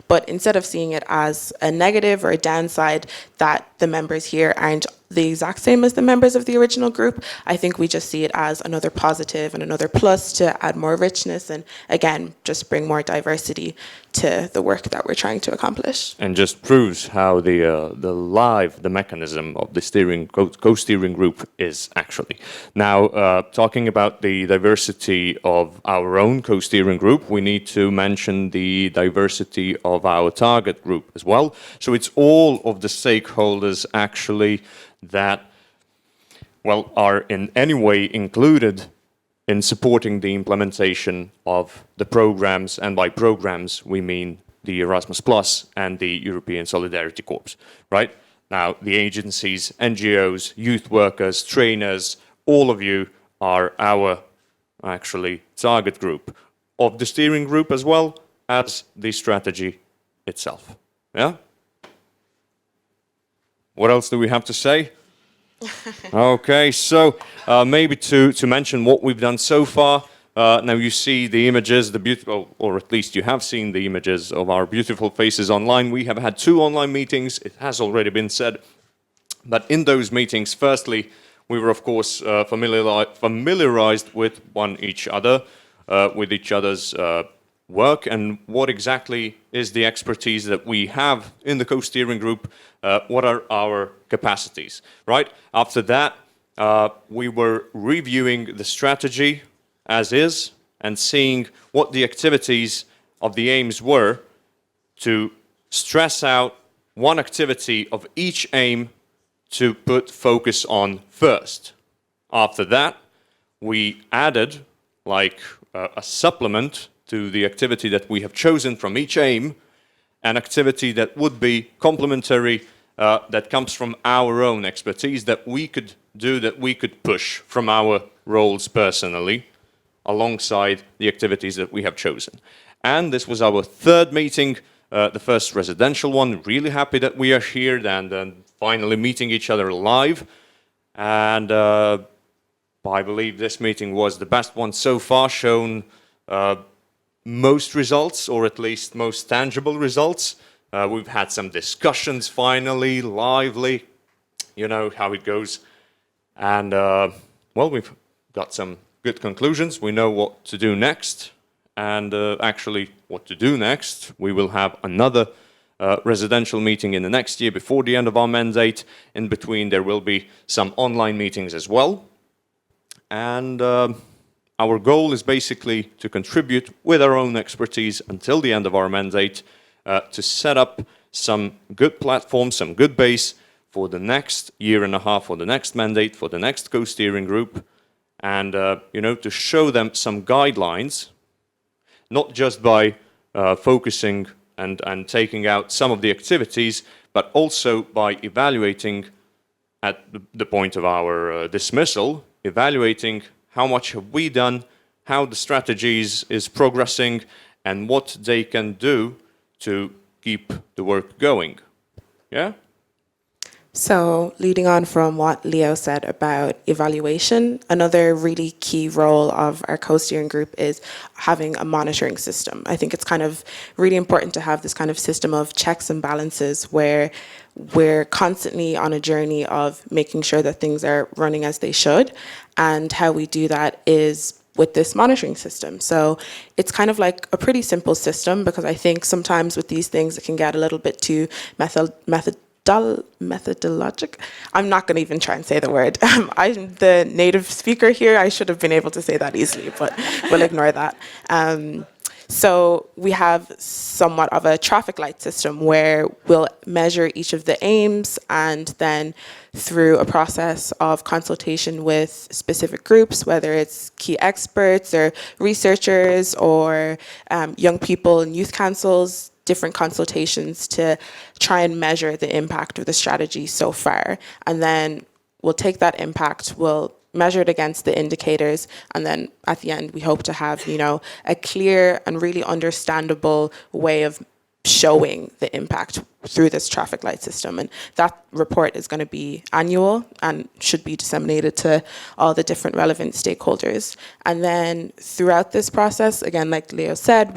But instead of seeing it as a negative or a downside that the members here aren't the exact same as the members of the original group, I think we just see it as another positive and another plus to add more richness and, again, just bring more diversity to the work that we're trying to accomplish. And just proves how the mechanism of the co-steering group is actually. Now, talking about the diversity of our own co-steering group, we need to mention the diversity of our target group as well. So it's all of the stakeholders actually that, well, are in any way included in supporting the implementation of the programs, and by programs we mean the Erasmus Plus and the European Solidarity Corps, right? Now, the agencies, NGOs, youth workers, trainers, all of you are our actually target group of the steering group as well as the strategy itself. Yeah? What else do we have to say? Okay, so maybe to mention what we've done so far. Now you see the images, the beautiful, or at least you have seen the images of our beautiful faces online. We have had 2 online meetings, it has already been said. But in those meetings, firstly, we were of course familiarized with each other, with each other's work and what exactly is the expertise that we have in the co-steering group, what are our capacities, right? After that, we were reviewing the strategy as is and seeing what the activities of the aims were to stress out one activity of each aim to put focus on first. After that, we added like a supplement to the activity that we have chosen from each aim, an activity that would be complementary, that comes from our own expertise, that we could do, that we could push from our roles personally, alongside the activities that we have chosen. And this was our third meeting, the first residential one. Really happy that we are here and finally meeting each other live. And I believe this meeting was the best one so far, shown most results, or at least most tangible results. We've had some discussions finally, lively, you know how it goes. And well, we've got some good conclusions. We know what to do next. And actually what to do next, we will have another residential meeting in the next year before the end of our mandate. In between there will be some online meetings as well. And our goal is basically to contribute with our own expertise until the end of our mandate to set up some good platforms, some good base for the next year and a half, for the next mandate, for the next co-steering group, and you know, to show them some guidelines, not just by focusing and taking out some of the activities, but also by evaluating at the point of our dismissal, evaluating how much have we done, how the strategies is progressing, and what they can do to keep the work going. Yeah? So, leading on from what Leo said about evaluation, another really key role of our co-steering group is having a monitoring system. I think it's kind of really important to have this kind of system of checks and balances where we're constantly on a journey of making sure that things are running as they should. And how we do that is with this monitoring system. So it's kind of like a pretty simple system, because I think sometimes with these things it can get a little bit too methodologic. I'm not going to even try and say the word. I'm the native speaker here. I should have been able to say that easily, but we'll ignore that. So we have somewhat of a traffic light system where we'll measure each of the aims, and then through a process of consultation with specific groups, whether it's key experts or researchers or young people and youth councils, different consultations to try and measure the impact of the strategy so far. And then we'll take that impact, we'll measure it against the indicators, and then at the end we hope to have, you know, a clear and really understandable way of showing the impact through this traffic light system. And that report is going to be annual and should be disseminated to all the different relevant stakeholders. And then throughout this process, again, like Leo said,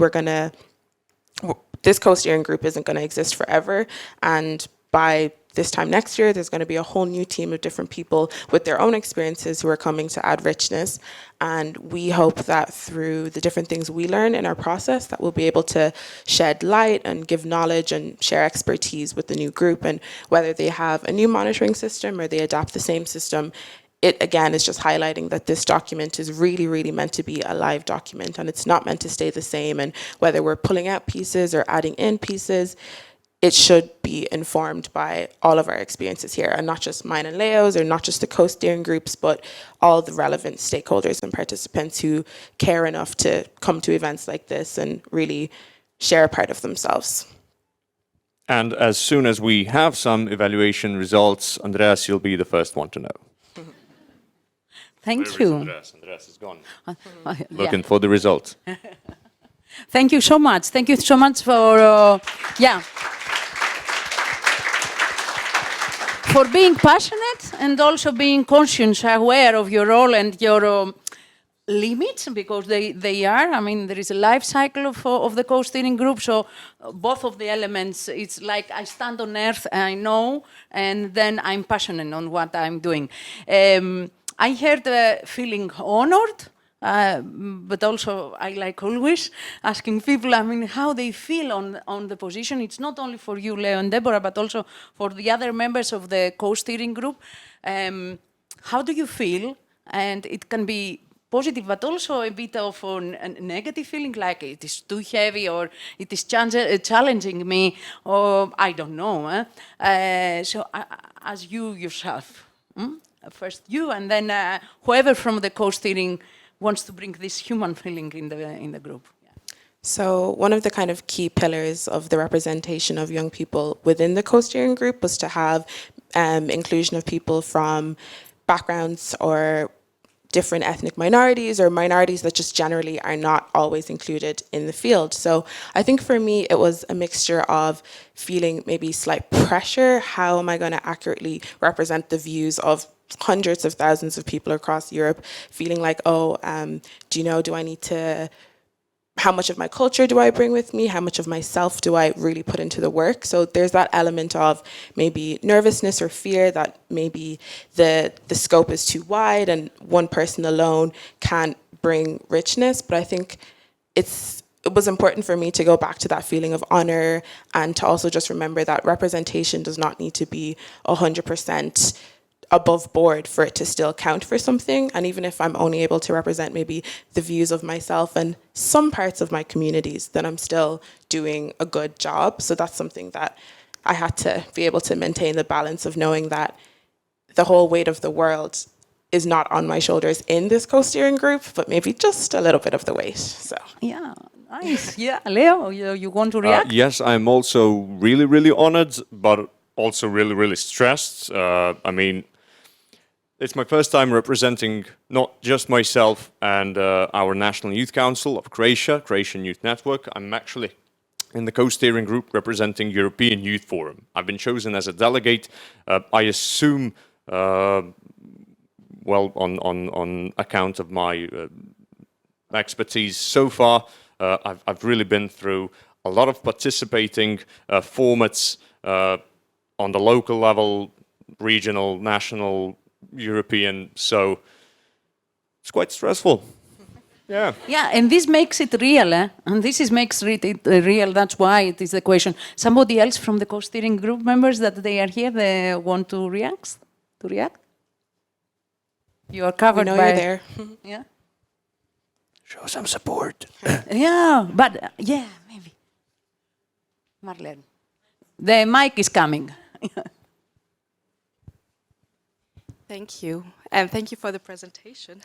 this co-steering group isn't going to exist forever, and by this time next year, there's going to be a whole new team of different people with their own experiences who are coming to add richness. And we hope that through the different things we learn in our process, that we'll be able to shed light and give knowledge and share expertise with the new group. And whether they have a new monitoring system or they adopt the same system, it again is just highlighting that this document is really, really meant to be a live document, and it's not meant to stay the same. And whether we're pulling out pieces or adding in pieces, it should be informed by all of our experiences here, and not just mine and Leo's, or not just the co-steering groups, but all the relevant stakeholders and participants who care enough to come to events like this and really share a part of themselves. And as soon as we have some evaluation results, Andreas, you'll be the first one to know. Thank Where you. is Andreas? Andreas is gone. Looking for the results. Thank you so much. Thank you so much for, for being passionate and also being conscious, aware of your role and your limits, because they are. I mean, there is a life cycle of the co-steering group, so both of the elements, it's like I stand on earth, I know, and then I'm passionate on what I'm doing. I heard feeling honored, but also I like always asking people, I mean, how they feel on the position. It's not only for you, Leo and Deborah, but also for the other members of the co-steering group. How do you feel? And it can be positive, but also a bit of a negative feeling, like it is too heavy or it is challenging me, or I don't know. As you yourself, first you, and then whoever from the co-steering wants to bring this human feeling in the group. So one of the kind of key pillars of the representation of young people within the co-steering group was to have inclusion of people from backgrounds or different ethnic minorities or minorities that just generally are not always included in the field. So I think for me, it was a mixture of feeling maybe slight pressure. How am I going to accurately represent the views of hundreds of thousands of people across Europe? Feeling like, do I need to... How much of my culture do I bring with me? How much of myself do I really put into the work? So there's that element of maybe nervousness or fear that maybe the scope is too wide and one person alone can't bring richness. But I think it was important for me to go back to that feeling of honor and to also just remember that representation does not need to be 100% above board for it to still count for something. And even if I'm only able to represent maybe the views of myself and some parts of my communities, then I'm still doing a good job. So that's something that I had to be able to maintain the balance of knowing that the whole weight of the world is not on my shoulders in this co-steering group, but maybe just a little bit of the weight. So yeah, nice. Yeah, Leo, you want to react? Yes, I'm also really, really honored, but also really, really stressed. I mean, it's my first time representing not just myself and our National Youth Council of Croatia, Croatian Youth Network. I'm actually in the co-steering group representing European Youth Forum. I've been chosen as a delegate. I assume, on account of my expertise so far, I've really been through a lot of participating formats on the local level, regional, national, European, so it's quite stressful. Yeah. Yeah, and this makes it real, and makes it real. That's why it is the question. Somebody else from the co-steering group members that they are here, they want to react? You are covered by... you're there. Yeah. Show some support. Yeah, but maybe. Marlene, the mic is coming. Thank you, and thank you for the presentation.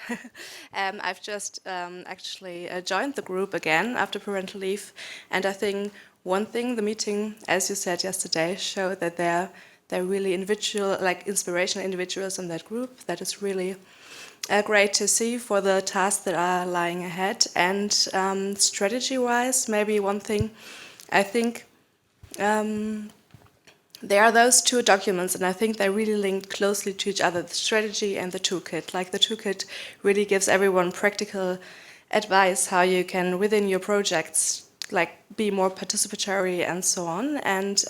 I've just actually joined the group again after parental leave, and I think one thing the meeting, as you said yesterday, showed that they're really individual, like inspirational individuals in that group. That is really great to see for the tasks that are lying ahead. And strategy-wise, maybe one thing, I think. There are those two documents, and I think they're really linked closely to each other, the strategy and the toolkit. Like the toolkit really gives everyone practical advice how you can, within your projects, like be more participatory and so on. And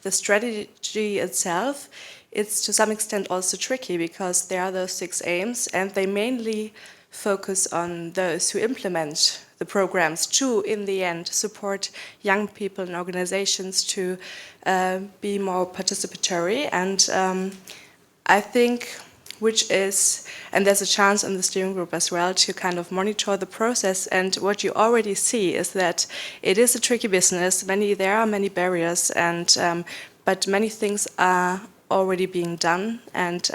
the strategy itself, it's to some extent also tricky because there are those 6 aims, and they mainly focus on those who implement the programs to, in the end, support young people and organizations to be more participatory. And I think, and there's a chance in the steering group as well to kind of monitor the process. And what you already see is that it is a tricky business. There are many barriers, and but many things are already being done, and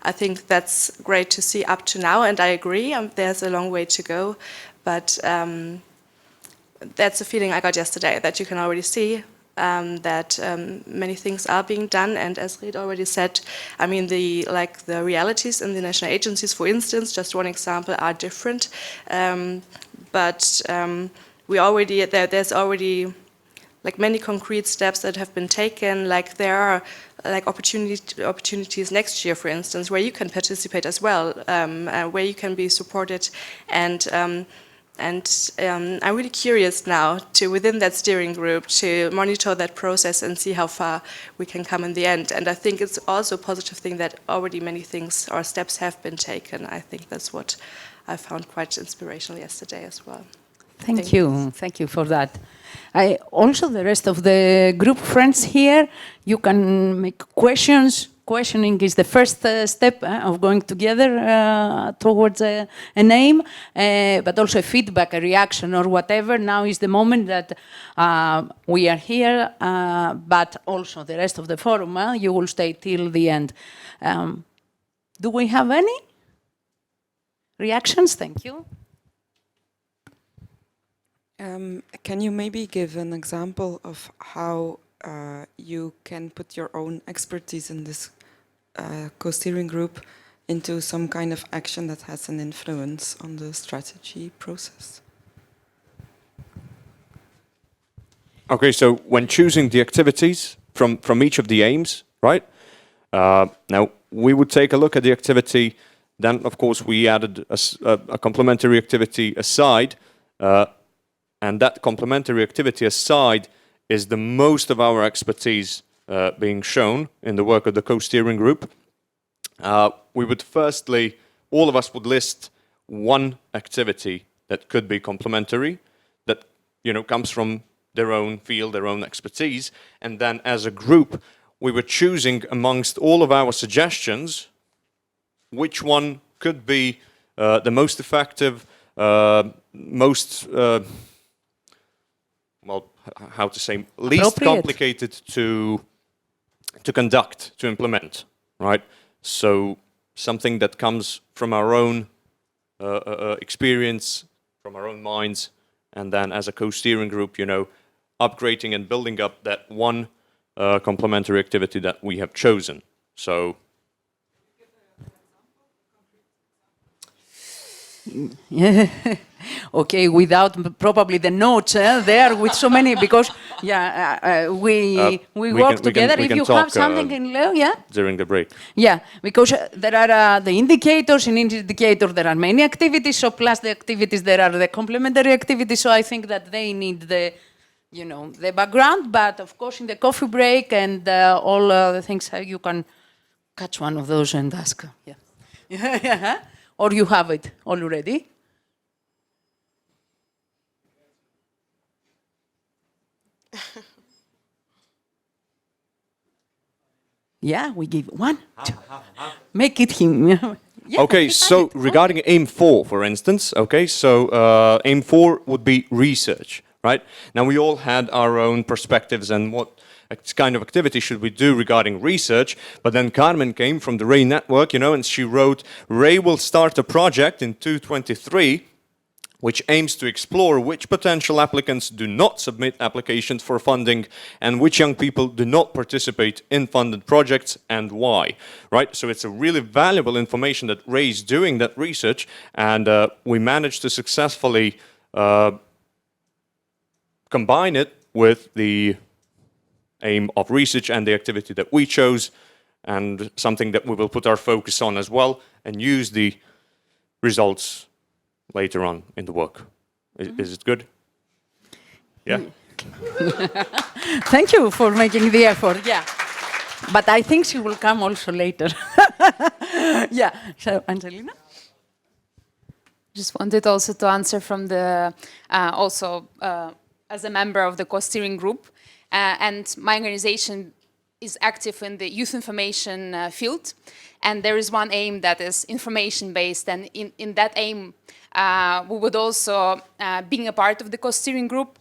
I think that's great to see up to now, and I agree, there's a long way to go, but that's a feeling I got yesterday, that you can already see that many things are being done, and as Reid already said, I mean, the realities in the national agencies, for instance, just one example, are different, but there's already like many concrete steps that have been taken. Like there are like opportunities next year, for instance, where you can participate as well, where you can be supported, and I'm really curious now to, within that steering group, to monitor that process and see how far we can come in the end. And I think it's also a positive thing that already many things or steps have been taken. I think that's what I found quite inspirational yesterday as well. Thank you for that. Also, the rest of the group friends here, you can make questions questioning is the first step of going together towards an aim, but also a feedback, a reaction or whatever. Now is the moment that we are here, but also the rest of the forum, you will stay till the end. Do we have any reactions? Thank you. Can you maybe give an example of how you can put your own expertise in this co-steering group into some kind of action that has an influence on the strategy process? Okay, so when choosing the activities from each of the aims, right? Now, we would take a look at the activity, then of course we added a complementary activity aside, and that complementary activity aside is the most of our expertise being shown in the work of the co-steering group. We would firstly, all of us would list one activity that could be complementary, that comes from their own field, their own expertise, and then as a group, we were choosing amongst all of our suggestions which one could be the most effective, most how to say, least complicated to conduct, to implement, right? So something that comes from our own experience, from our own minds, and then as a co-steering group, upgrading and building up that one complementary activity that we have chosen. So. Yeah. Okay, without probably the notes there with so many, because we work together. If you have something in low, during the break. Yeah, because there are the indicators. In each indicator there are many activities. So plus the activities, there are the complementary activities. So I think that they need the the background. But of course, in the coffee break and all the things, you can catch one of those and ask. Yeah. Or you have it already? Yeah, we give one. Make it him. Yeah, okay, so regarding aim 4, for instance, okay, so aim 4 would be research, right? Now we all had our own perspectives and what kind of activity should we do regarding research, but then Carmen came from the Ray network, and she wrote, Ray will start a project in 2023 which aims to explore which potential applicants do not submit applications for funding and which young people do not participate in funded projects and why, right? So it's a really valuable information that Ray's doing that research, and we managed to successfully combine it with the aim of research and the activity that we chose, and something that we will put our focus on as well and use the results later on in the work. Is it good? Yeah. Thank you for making the effort. Yeah. But I think she will come also later. Yeah. So, Angelina? Just wanted also to answer from the, as a member of the co-steering group, and my organization is active in the youth information field, and there is one aim that is information-based, and in that aim, we would also, being a part of the co-steering group,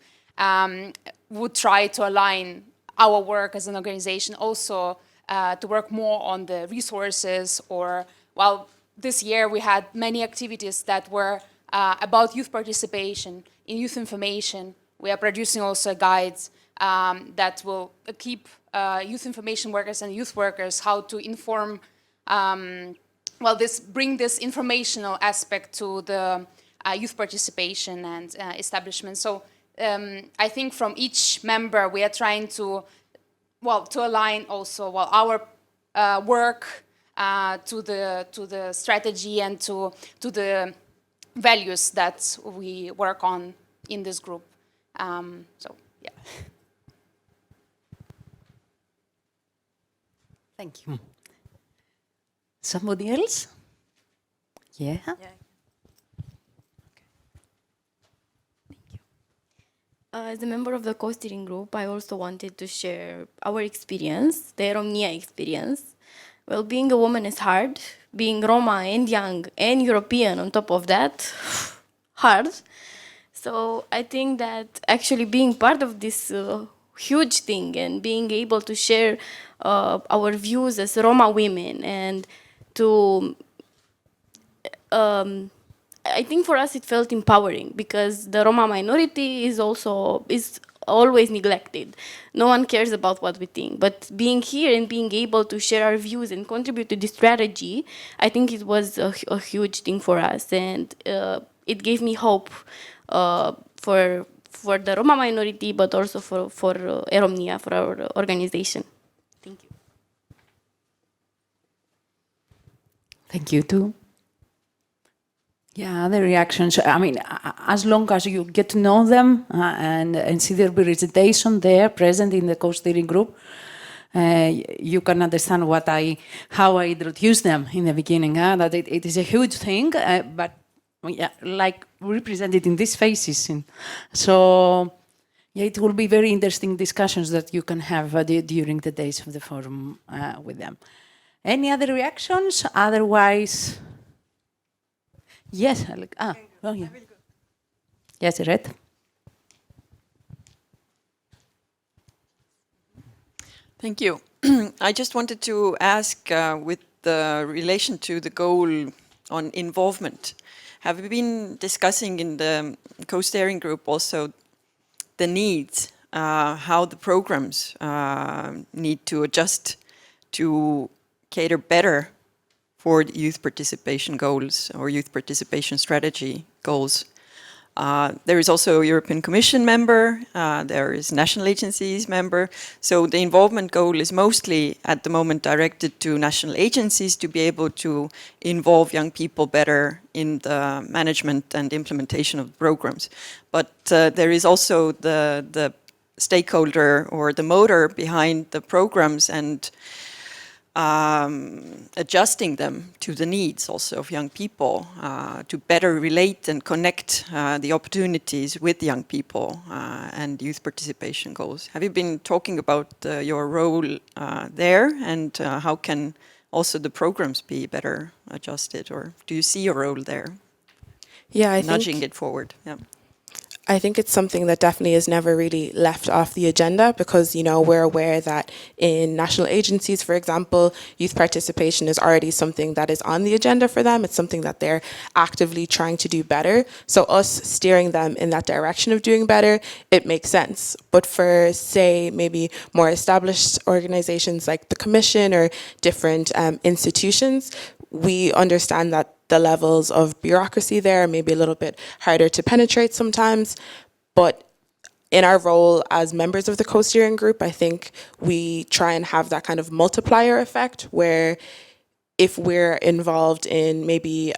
would try to align our work as an organization also to work more on the resources, or, well, this year we had many activities that were about youth participation in youth information. We are producing also guides that will keep youth information workers and youth workers how to inform, bring this informational aspect to the youth participation and establishment. So I think from each member we are trying to align also our work to the strategy and to the values that we work on in this group. Yeah. Thank you. Somebody else? Yeah. As a member of the co-steering group, I also wanted to share our experience, the Romania experience. well, being a woman is hard. Being Roma and young and European on top of that, hard. So I think that actually being part of this huge thing and being able to share our views as Roma women and to I think for us it felt empowering because the Roma minority is always neglected. No one cares about what we think. But being here and being able to share our views and contribute to this strategy, I think it was a huge thing for us, and it gave me hope for the Roma minority, but also for Eromnia, for our organization. Thank you. Thank you too. Yeah, the reactions. I mean, as long as you get to know them and see their representation there, present in the co-steering group, you can understand how I introduced them in the beginning. That it is a huge thing, but yeah, like represented in these faces. So yeah, it will be very interesting discussions that you can have during the days of the forum with them. Any other reactions? Otherwise. Yes, oh yeah. Yes, Red. Thank you. I just wanted to ask, with the relation to the goal on involvement, have we been discussing in the co-steering group also the needs, how the programs need to adjust to cater better for youth participation goals or youth participation strategy goals? There is also a European Commission member, there is national agencies member. So the involvement goal is mostly at the moment directed to national agencies to be able to involve young people better in the management and implementation of programs. But there is also the stakeholder or the motor behind the programs and adjusting them to the needs also of young people, to better relate and connect the opportunities with young people and youth participation goals. Have you been talking about your role there, and how can also the programs be better adjusted, or do you see your role there? Yeah, I nudging think it forward. Yeah. I think it's something that definitely is never really left off the agenda because, you know, we're aware that in national agencies, for example, youth participation is already something that is on the agenda for them. It's something that they're actively trying to do better. So us steering them in that direction of doing better, it makes sense. But for, say, maybe more established organizations like the Commission or different institutions, we understand that the levels of bureaucracy there may be a little bit harder to penetrate sometimes, but in our role as members of the co-steering group, I think we try and have that kind of multiplier effect where if we're involved in maybe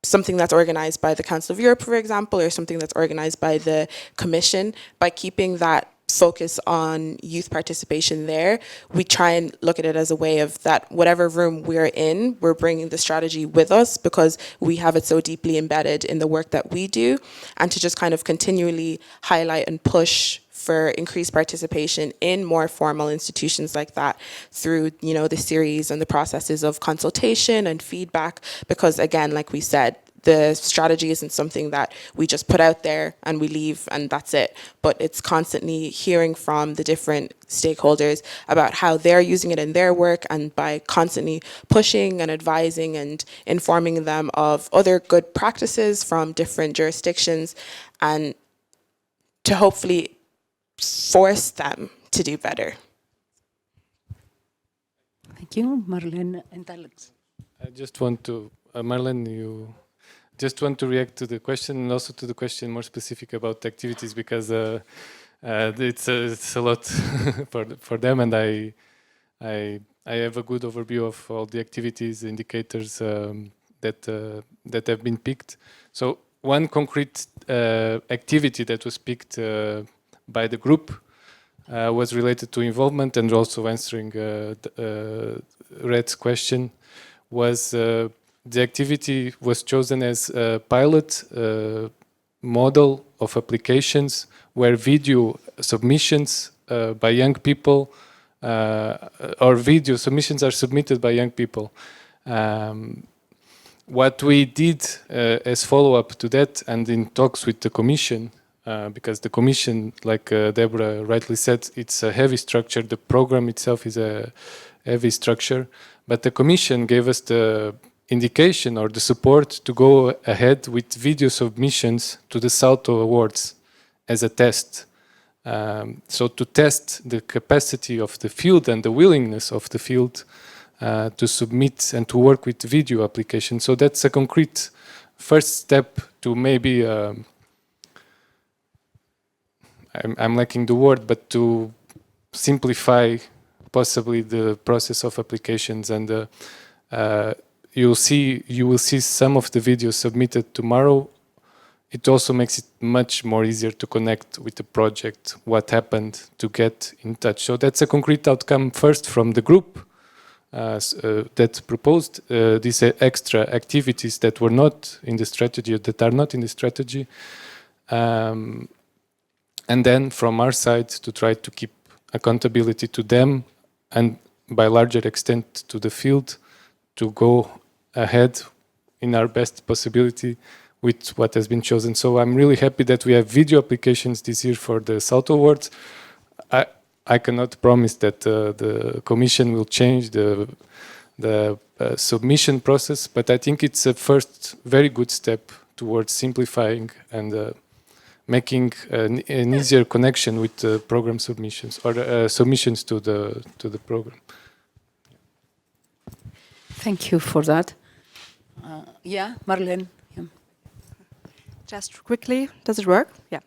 something that's organized by the Council of Europe, for example, or something that's organized by the Commission, by keeping that focus on youth participation there, we try and look at it as a way of that whatever room we're in, we're bringing the strategy with us because we have it so deeply embedded in the work that we do, and to just kind of continually highlight and push for increased participation in more formal institutions like that through, you know, the series and the processes of consultation and feedback, because again, like we said, the strategy isn't something that we just put out there and we leave and that's it. But it's constantly hearing from the different stakeholders about how they're using it in their work, and by constantly pushing and advising and informing them of other good practices from different jurisdictions, and to hopefully force them to do better. Thank you, Marlene and Alex. I just want to, Marlene, you just want to react to the question and also to the question more specific about the activities, because it's a lot for them, and I have a good overview of all the activities indicators that have been picked. So one concrete activity that was picked by the group was related to involvement, and also answering Red's question was. The activity was chosen as a pilot model of applications where video submissions by young people or video submissions are submitted by young people. What we did as follow-up to that, and in talks with the Commission, because the Commission, like Deborah rightly said, it's a heavy structure. The program itself is a heavy structure, but the Commission gave us the indication or the support to go ahead with video submissions to the SALTO Awards as a test. So to test the capacity of the field and the willingness of the field to submit and to work with video applications. So that's a concrete first step to maybe, I'm lacking the word, but to simplify possibly the process of applications. And you will see some of the videos submitted tomorrow. It also makes it much more easier to connect with the project, what happened, to get in touch. So that's a concrete outcome first from the group that proposed these extra activities that were not in the strategy, or that are not in the strategy. And then from our side to try to keep accountability to them, and by larger extent to the field, to go ahead in our best possibility with what has been chosen. So I'm really happy that we have video applications this year for the SALTO Awards. I cannot promise that the Commission will change the submission process, but I think it's a first very good step towards simplifying and making an easier connection with program submissions, or submissions to the program. Thank you for that. Yeah, Marlene. Yeah. Just quickly, does it work? Yeah.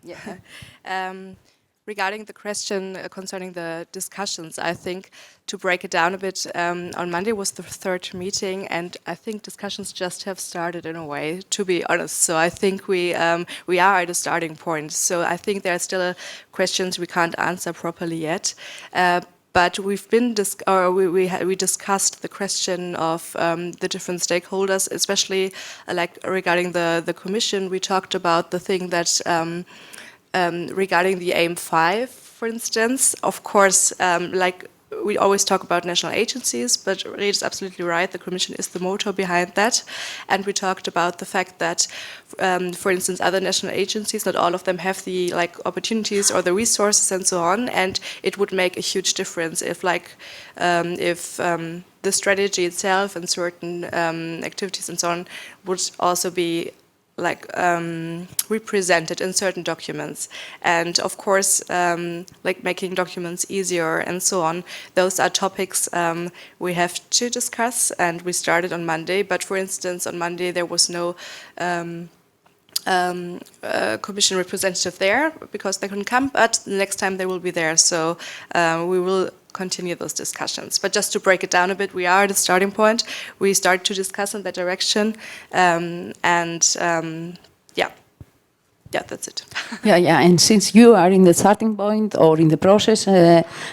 Regarding the question concerning the discussions, I think to break it down a bit, on Monday was the third meeting, and I think discussions just have started in a way, to be honest. So I think we are at a starting point. So I think there are still questions we can't answer properly yet. But we've been we discussed the question of the different stakeholders, especially like regarding the Commission. We talked about the thing that regarding the AIM 5, for instance. Of course, like we always talk about national agencies, but Reid is absolutely right. The Commission is the motor behind that, and we talked about the fact that, for instance, other national agencies, not all of them have the opportunities or the resources and so on, and it would make a huge difference if the strategy itself and certain activities and so on would also be represented in certain documents. And of course, making documents easier and so on, those are topics we have to discuss, and we started on Monday. But for instance, on Monday there was no Commission representative there because they couldn't come, but the next time they will be there. So we will continue those discussions. But just to break it down a bit, we are at a starting point. We start to discuss in that direction, yeah, that's it. Yeah, and since you are in the starting point or in the process,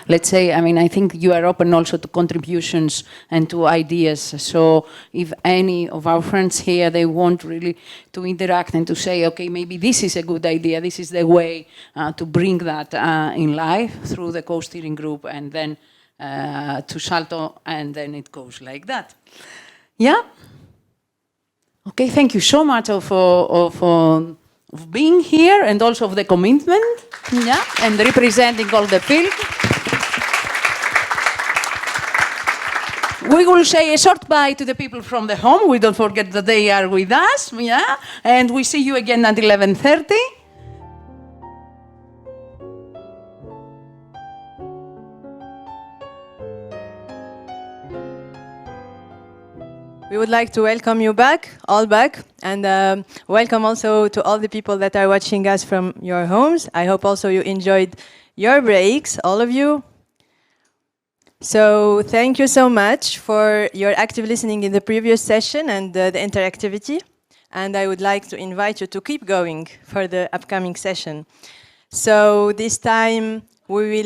let's say, I think you are open also to contributions and to ideas. So if any of our friends here, they want really to interact and to say, okay, maybe this is a good idea, this is the way to bring that in life through the co-steering group and then to SALTO, and then it goes like that. Yeah? Okay, thank you so much of being here and also of the commitment, yeah, and representing all the field. We will say a short bye to the people from the home. We don't forget that they are with us, yeah, and we see you again at 11:30. We would like to welcome you back, all back, and welcome also to all the people that are watching us from your homes. I hope also you enjoyed your breaks, all of you. So thank you so much for your active listening in the previous session and the interactivity. And I would like to invite you to keep going for the upcoming session. So this time we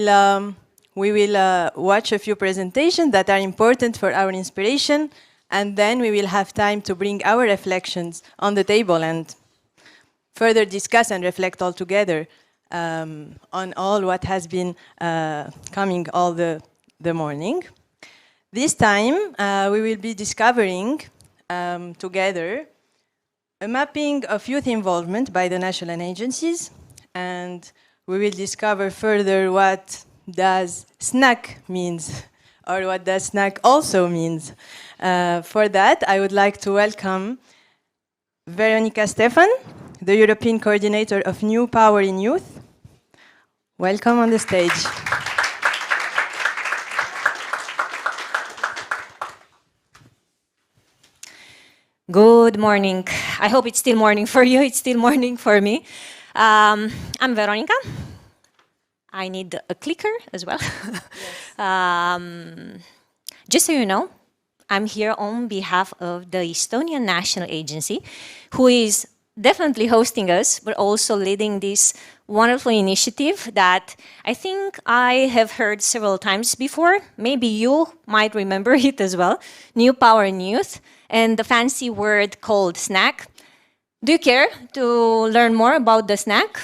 will watch a few presentations that are important for our inspiration. And then we will have time to bring our reflections on the table and further discuss and reflect all together on all what has been coming all the the morning. This time we will be discovering together a mapping of youth involvement by the national agencies, and we will discover further what does snack means, or what does snack also means. For that, I would like to welcome Veronica Stefan, the European Coordinator of New Power in Youth. Welcome on the stage. Good morning. I hope it's still morning for you. It's still morning for me. I'm Veronica. I need a clicker as well. Yes. Just so you know, I'm here on behalf of the Estonian National Agency, who is definitely hosting us, but also leading this wonderful initiative that I think I have heard several times before. Maybe you might remember it as well. New Power in Youth, and the fancy word called snack. Do you care to learn more about the snack?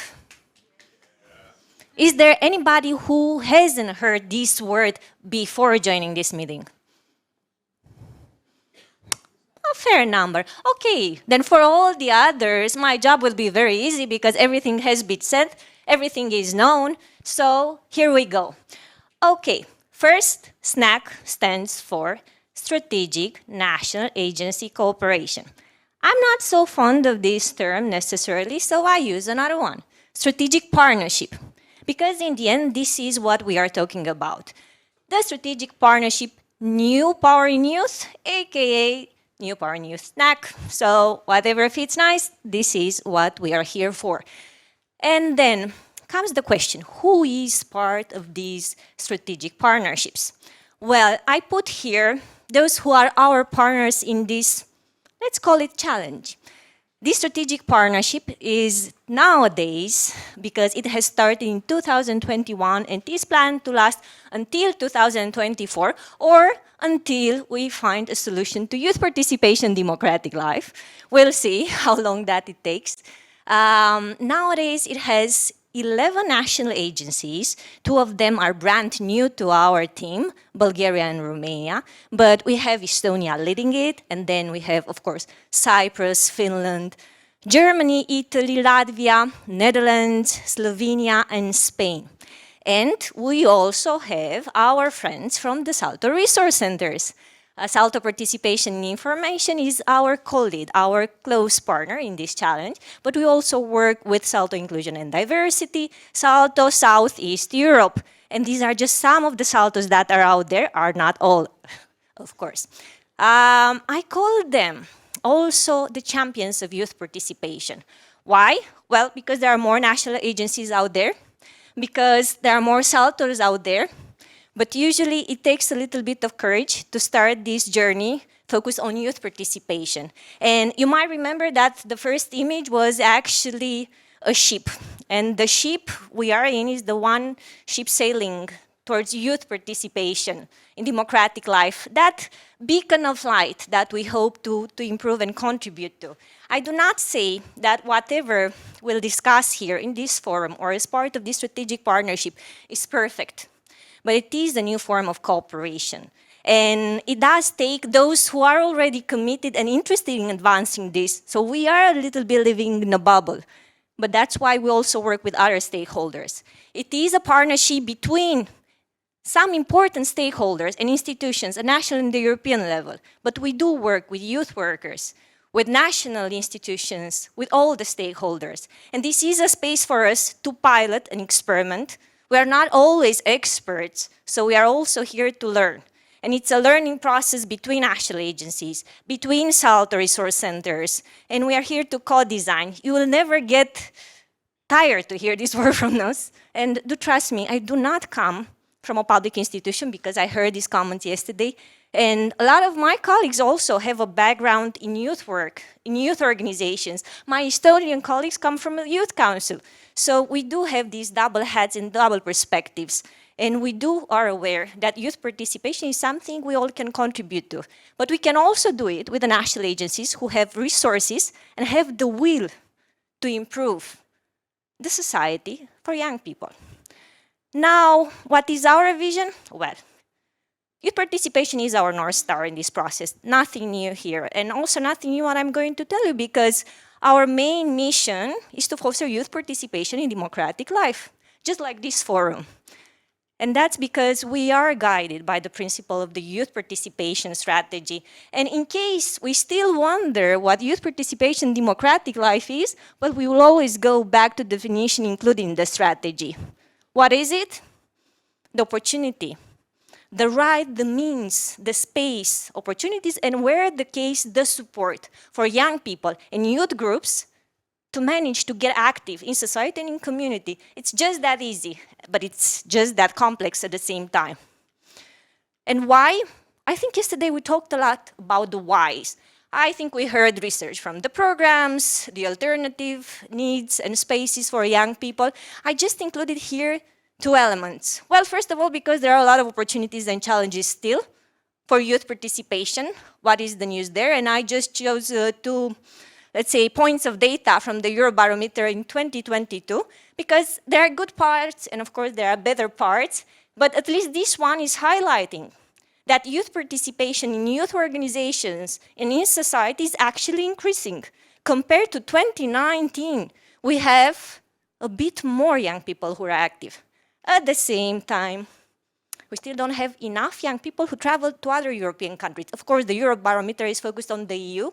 Is there anybody who hasn't heard this word before joining this meeting? A fair number. Okay, then for all the others, my job will be very easy because everything has been said, everything is known. So here we go. Okay, first, SNAC stands for Strategic National Agency Cooperation. I'm not so fond of this term necessarily, so I use another one, strategic partnership. Because in the end, this is what we are talking about. The strategic partnership New Power in Youth, aka New Power in Youth SNAC. So whatever fits nice, this is what we are here for. And then comes the question, who is part of these strategic partnerships? Well, I put here those who are our partners in this, let's call it challenge. This strategic partnership is nowadays, because it has started in 2021 and is planned to last until 2024 or until we find a solution to youth participation in democratic life. We'll see how long that it takes. Nowadays, it has 11 national agencies. 2 of them are brand new to our team, Bulgaria and Romania, but we have Estonia leading it, and then we have, of course, Cyprus, Finland, Germany, Italy, Latvia, Netherlands, Slovenia, and Spain. And we also have our friends from the SALTO resource centers. SALTO Participation in Information is our co-lead, our close partner in this challenge, but we also work with SALTO Inclusion and Diversity, SALTO Southeast Europe. And these are just some of the SALTOs that are out there, are not all, of course. I call them also the champions of youth participation. Why? Well, because there are more national agencies out there, because there are more SALTOs out there, but usually it takes a little bit of courage to start this journey focused on youth participation. And you might remember that the first image was actually a ship. And the ship we are in is the one ship sailing towards youth participation in democratic life. That beacon of light that we hope to improve and contribute to. I do not say that whatever we'll discuss here in this forum or as part of this strategic partnership is perfect. But it is a new form of cooperation. And it does take those who are already committed and interested in advancing this. So we are a little bit living in a bubble. But that's why we also work with other stakeholders. It is a partnership between some important stakeholders and institutions at national and the European level. But we do work with youth workers, with national institutions, with all the stakeholders. And this is a space for us to pilot and experiment. We are not always experts, so we are also here to learn. And it's a learning process between national agencies, between SALTO resource centers, and we are here to co-design. You will never get tired to hear this word from us. And do trust me, I do not come from a public institution because I heard these comments yesterday. And a lot of my colleagues also have a background in youth work, in youth organizations. My Estonian colleagues come from a youth council. So we do have these double hats and double perspectives. And we are aware that youth participation is something we all can contribute to. But we can also do it with the national agencies who have resources and have the will to improve the society for young people. Now, what is our vision? Well, Youth participation is our North Star in this process. Nothing new here. And also nothing new what I'm going to tell you, because our main mission is to foster youth participation in democratic life, just like this forum. And that's because we are guided by the principle of the youth participation strategy. And in case we still wonder what youth participation in democratic life is, well, we will always go back to the definition included in the strategy. What is it? The opportunity, the right, the means, the space, opportunities, and where the case, the support for young people and youth groups to manage to get active in society and in community. It's just that easy, but it's just that complex at the same time. And why? I think yesterday we talked a lot about the whys. I think we heard research from the programs, the alternative needs and spaces for young people. I just included here 2 elements. Well, first of all, because there are a lot of opportunities and challenges still for youth participation. What is the news there? And I just chose 2, let's say, points of data from the Eurobarometer in 2022, because there are good parts, and of course there are better parts, but at least this one is highlighting that youth participation in youth organizations and in society is actually increasing. Compared to 2019, we have a bit more young people who are active. At the same time, we still don't have enough young people who travel to other European countries. Of course, the Eurobarometer is focused on the EU,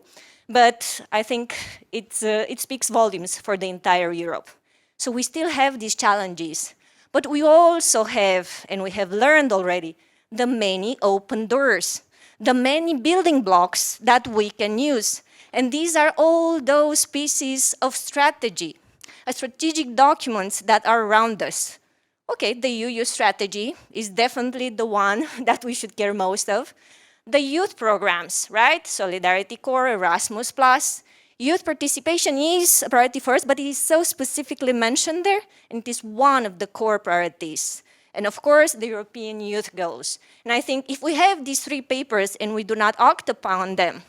but I think it speaks volumes for the entire Europe. So we still have these challenges, but we also have, and we have learned already, the many open doors, the many building blocks that we can use. And these are all those pieces of strategy, strategic documents that are around us. Okay, the EU strategy is definitely the one that we should care most of. The youth programs, right? Solidarity Corps, Erasmus+. Youth participation is a priority first, but it is so specifically mentioned there, and it is one of the core priorities. And of course, the European Youth Goals. And I think if we have these 3 papers and we do not act upon them,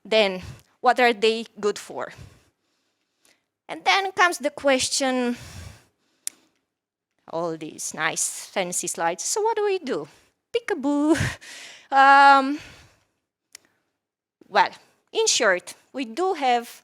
then what are they good for? And then comes the question, all these nice fancy slides. So what do? Peekaboo. Well, in short, we do have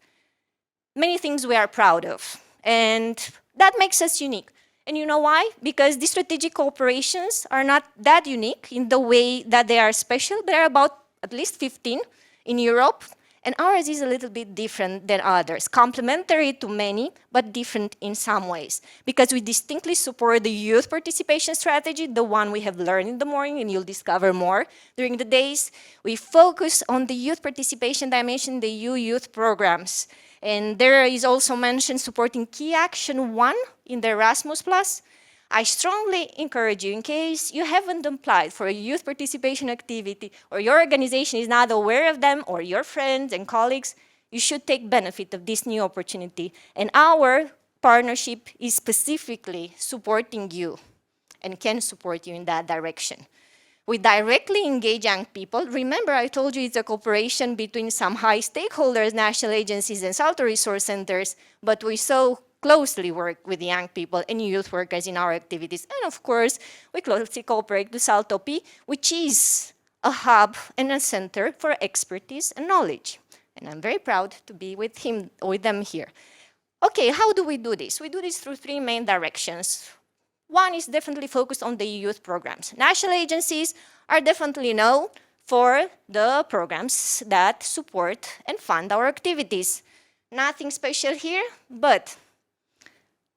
many things we are proud of, and that makes us unique. And you know why? Because these strategic cooperations are not that unique in the way that they are special. There are about at least 15 in Europe, and ours is a little bit different than others, complementary to many, but different in some ways. Because we distinctly support the youth participation strategy, the one we have learned in the morning, and you'll discover more during the days. We focus on the youth participation dimension, the EU youth programs. And there is also mentioned supporting Key Action 1 in the Erasmus+. I strongly encourage you, in case you haven't applied for a youth participation activity or your organization is not aware of them, or your friends and colleagues, you should take benefit of this new opportunity. And our partnership is specifically supporting you and can support you in that direction. We directly engage young people. Remember, I told you it's a cooperation between some high stakeholders, national agencies, and SALTO resource centers, but we so closely work with young people and youth workers in our activities. And of course, we closely cooperate with SALTO P, which is a hub and a center for expertise and knowledge. And I'm very proud to be with them here. Okay, how do we do this? We do this through 3 main directions. One is definitely focused on the youth programs. National agencies are definitely known for the programs that support and fund our activities. Nothing special here, but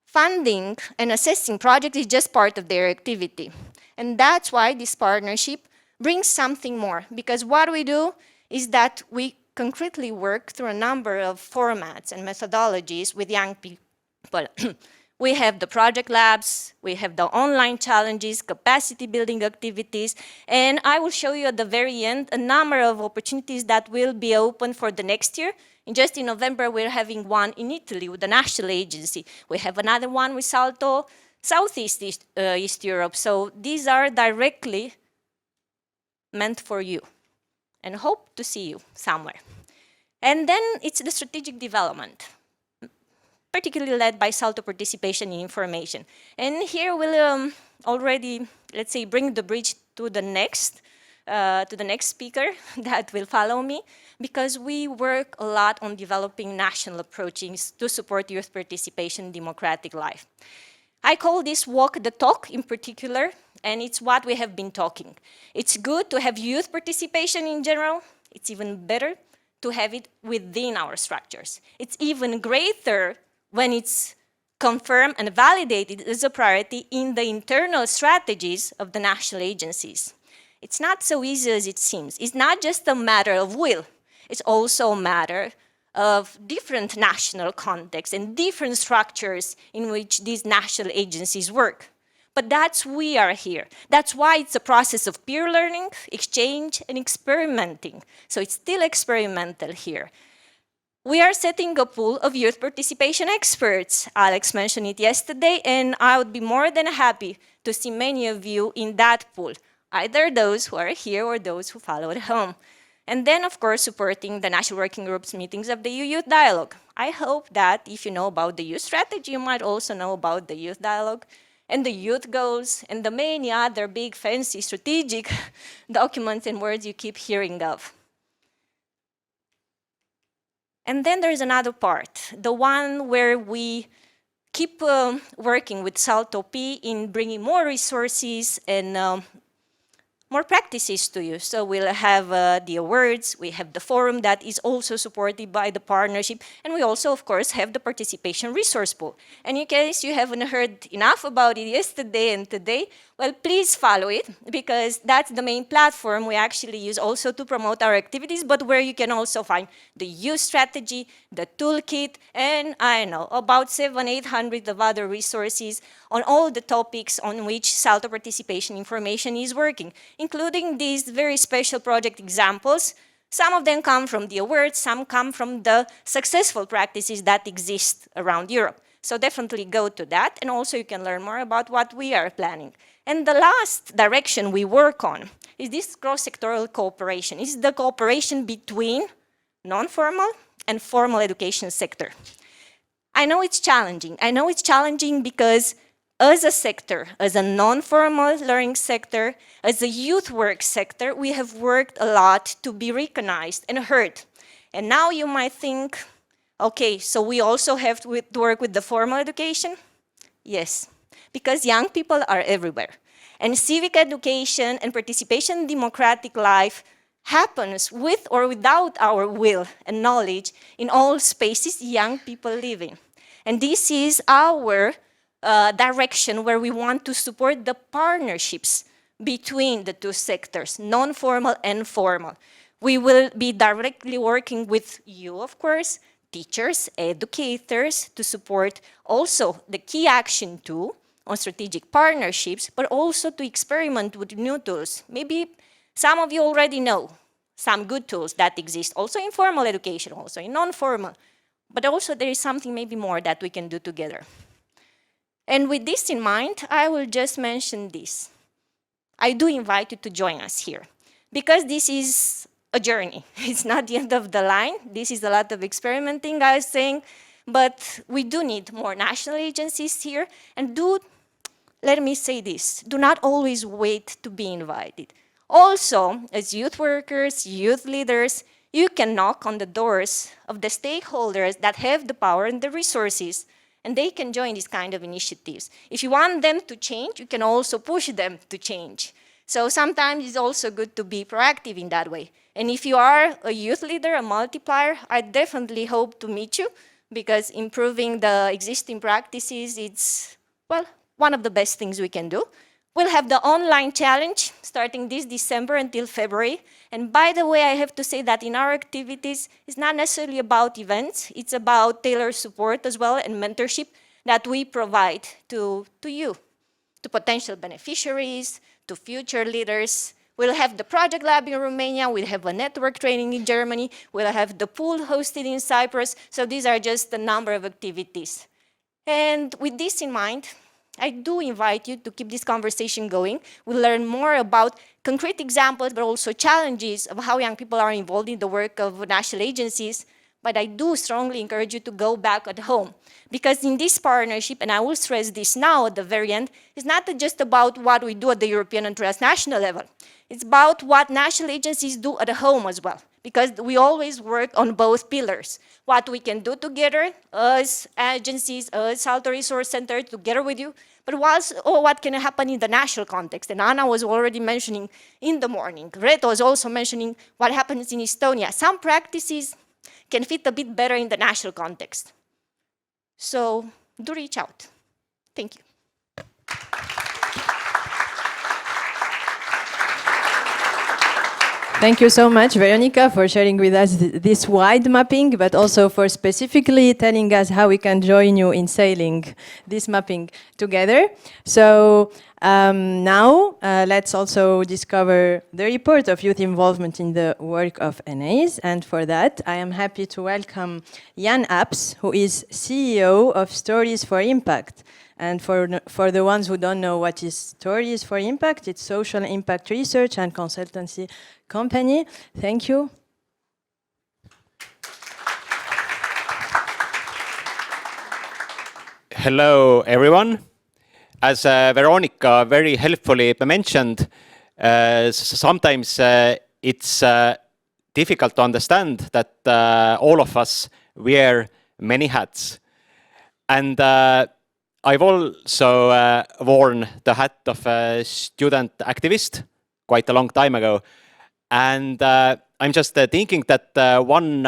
funding and assessing projects is just part of their activity. And that's why this partnership brings something more, because what we do is that we concretely work through a number of formats and methodologies with young people. We have the project labs, we have the online challenges, capacity building activities, and I will show you at the very end a number of opportunities that will be open for the next year. And just in November, we're having one in Italy with the national agency. We have another one with SALTO, Southeast East Europe. So these are directly meant for you, and hope to see you somewhere. And then it's the strategic development, particularly led by SALTO participation in information. And here we'll already, let's say, bring the bridge to the next to the next speaker that will follow me, because we work a lot on developing national approaches to support youth participation in democratic life. I call this walk the talk in particular, and it's what we have been talking. It's good to have youth participation in general. It's even better to have it within our structures. It's even greater when it's confirmed and validated as a priority in the internal strategies of the national agencies. It's not so easy as it seems. It's not just a matter of will. It's also a matter of different national contexts and different structures in which these national agencies work. But that's why we are here. That's why it's a process of peer learning, exchange, and experimenting. So it's still experimental here. We are setting a pool of youth participation experts. Alex mentioned it yesterday, and I would be more than happy to see many of you in that pool, either those who are here or those who follow at home. And then, of course, supporting the national working groups meetings of the EU Youth Dialogue. I hope that if you know about the youth strategy, you might also know about the youth dialogue and the youth goals and the many other big, fancy, strategic documents and words you keep hearing of. And then there's another part, the one where we keep working with SALTO P in bringing more resources and more practices to you. So we'll have the awards, we have the forum that is also supported by the partnership, and we also, of course, have the participation resource pool. And in case you haven't heard enough about it yesterday and today, well, please follow it, because that's the main platform we actually use also to promote our activities, but where you can also find the youth strategy, the toolkit, and I don't know, about 700-800 of other resources on all the topics on which SALTO participation information is working, including these very special project examples. Some of them come from the awards, some come from the successful practices that exist around Europe. So definitely go to that, and also you can learn more about what we are planning. And the last direction we work on is this cross-sectoral cooperation. It's the cooperation between non-formal and formal education sector. I know it's challenging. I know it's challenging because as a sector, as a non-formal learning sector, as a youth work sector, we have worked a lot to be recognized and heard. And now you might think, okay, so we also have to work with the formal education? Yes, because young people are everywhere. And civic education and participation in democratic life happens with or without our will and knowledge in all spaces young people live in. And this is our direction where we want to support the partnerships between the two sectors, non-formal and formal. We will be directly working with you, of course, teachers, educators, to support also the key action tool on strategic partnerships, but also to experiment with new tools. Maybe some of you already know some good tools that exist, also in formal education, also in non-formal, but also there is something maybe more that we can do together. And with this in mind, I will just mention this. I do invite you to join us here, because this is a journey. It's not the end of the line. This is a lot of experimenting, I was saying, but we do need more national agencies here. And let me say this, do not always wait to be invited. Also, as youth workers, youth leaders, you can knock on the doors of the stakeholders that have the power and the resources, and they can join these kind of initiatives. If you want them to change, you can also push them to change. So sometimes it's also good to be proactive in that way. And if you are a youth leader, a multiplier, I definitely hope to meet you, because improving the existing practices, it's, well, one of the best things we can do. We'll have the online challenge starting this December until February. And by the way, I have to say that in our activities, it's not necessarily about events. It's about tailored support as well and mentorship that we provide to you, to potential beneficiaries, to future leaders. We'll have the project lab in Romania. We'll have a network training in Germany. We'll have the pool hosted in Cyprus. So these are just a number of activities. And with this in mind, I do invite you to keep this conversation going. We'll learn more about concrete examples, but also challenges of how young people are involved in the work of national agencies. but I do strongly encourage you to go back at home. Because in this partnership, and I will stress this now at the very end, it's not just about what we do at the European and transnational level. It's about what national agencies do at home as well. Because we always work on both pillars. What we can do together, as agencies, as SALTO Resource Center, together with you, but what can happen in the national context. And Anna was already mentioning in the morning. Reto was also mentioning what happens in Estonia. Some practices can fit a bit better in the national context. So do reach out. Thank you. Thank you so much, Veronica, for sharing with us this wide mapping, but also for specifically telling us how we can join you in sailing this mapping together. So now let's also discover the report of youth involvement in the work of NAs. And for that, I am happy to welcome Jaan, who is CEO of Stories for Impact. And for the ones who don't know what is Stories for Impact, it's social impact research and consultancy company. Thank you. Hello, everyone. As Veronica very helpfully mentioned, sometimes it's difficult to understand that all of us wear many hats. And I've also worn the hat of a student activist quite a long time ago. And I'm just thinking that one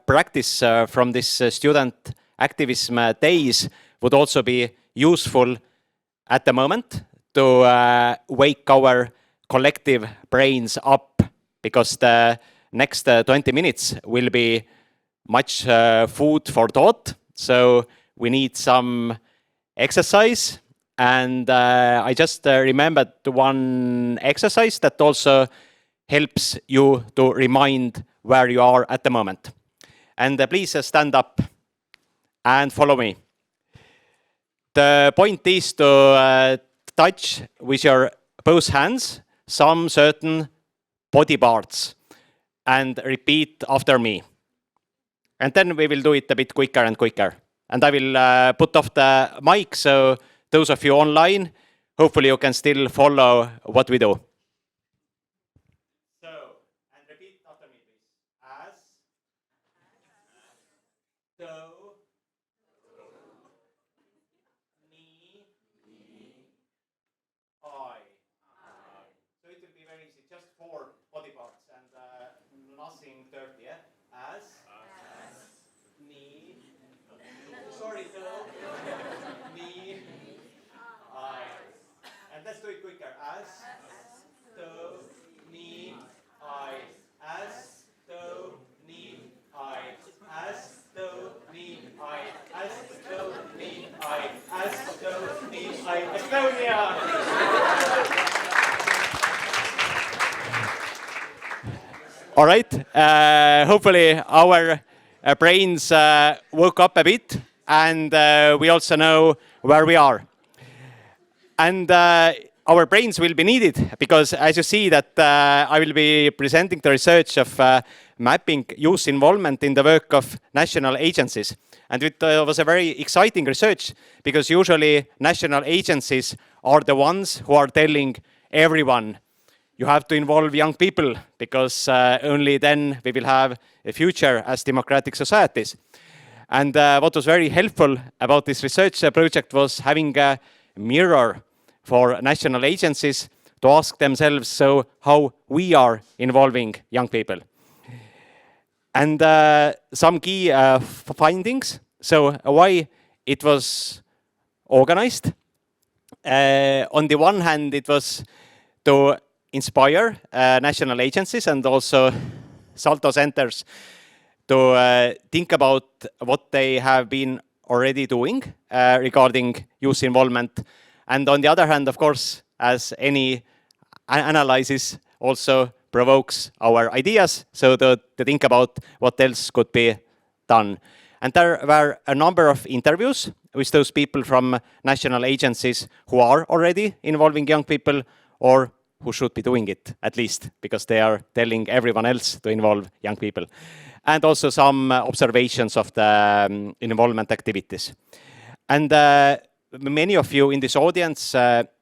practice from this student activism days would also be useful at the moment to wake our collective brains up, because the next 20 minutes will be much food for thought. So we need some exercise. And I just remembered one exercise that also helps you to remind where you are at the moment. And please stand up and follow me. The point is to touch with your both hands some certain body parts and repeat after me. And then we will do it a bit quicker and quicker. And I will put off the mic, so those of you online, hopefully you can still follow what we do. So, and repeat after me, please. As, though, me, I. So it will be very easy, just 4 body parts and nothing dirty, yeah? As, me, sorry, though, me, I. And let's do it quicker. As, though, me, I. As, though, me, I. As, though, me, I. As, though, me, I. As, though, me, I. Estonia! All right. Hopefully our brains woke up a bit, and we also know where we are. And our brains will be needed, because as you see that I will be presenting the research of mapping youth involvement in the work of national agencies. And it was a very exciting research, because usually national agencies are the ones who are telling everyone, you have to involve young people, because only then we will have a future as democratic societies. And what was very helpful about this research project was having a mirror for national agencies to ask themselves, so how we are involving young people. And some key findings. So why it was organized. On the one hand, it was to inspire national agencies and also SALTO centers to think about what they have been already doing regarding youth involvement. And on the other hand, of course, as any analysis also provokes our ideas, so to think about what else could be done. And there were a number of interviews with those people from national agencies who are already involving young people, or who should be doing it, at least, because they are telling everyone else to involve young people. and also some observations of the involvement activities. And many of you in this audience,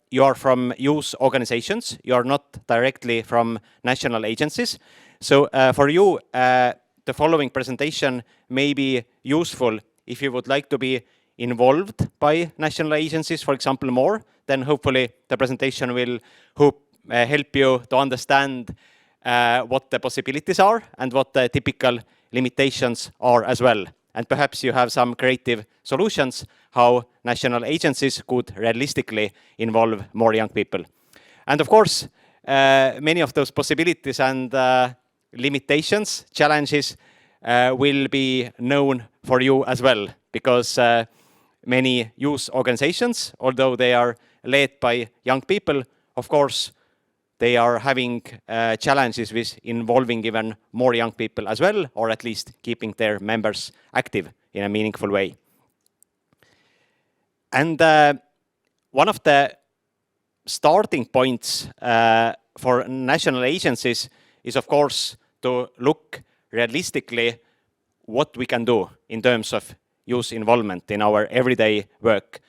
you are from youth organizations. You are not directly from national agencies. So for you, the following presentation may be useful if you would like to be involved by national agencies, for example, more. Then hopefully the presentation will help you to understand what the possibilities are and what the typical limitations are as well. And perhaps you have some creative solutions how national agencies could realistically involve more young people. And of course, many of those possibilities and limitations, challenges will be known for you as well, because many youth organizations, although they are led by young people, of course, they are having challenges with involving even more young people as well, or at least keeping their members active in a meaningful way. And one of the starting points for national agencies is, of course, to look realistically what we can do in terms of youth involvement in our everyday work.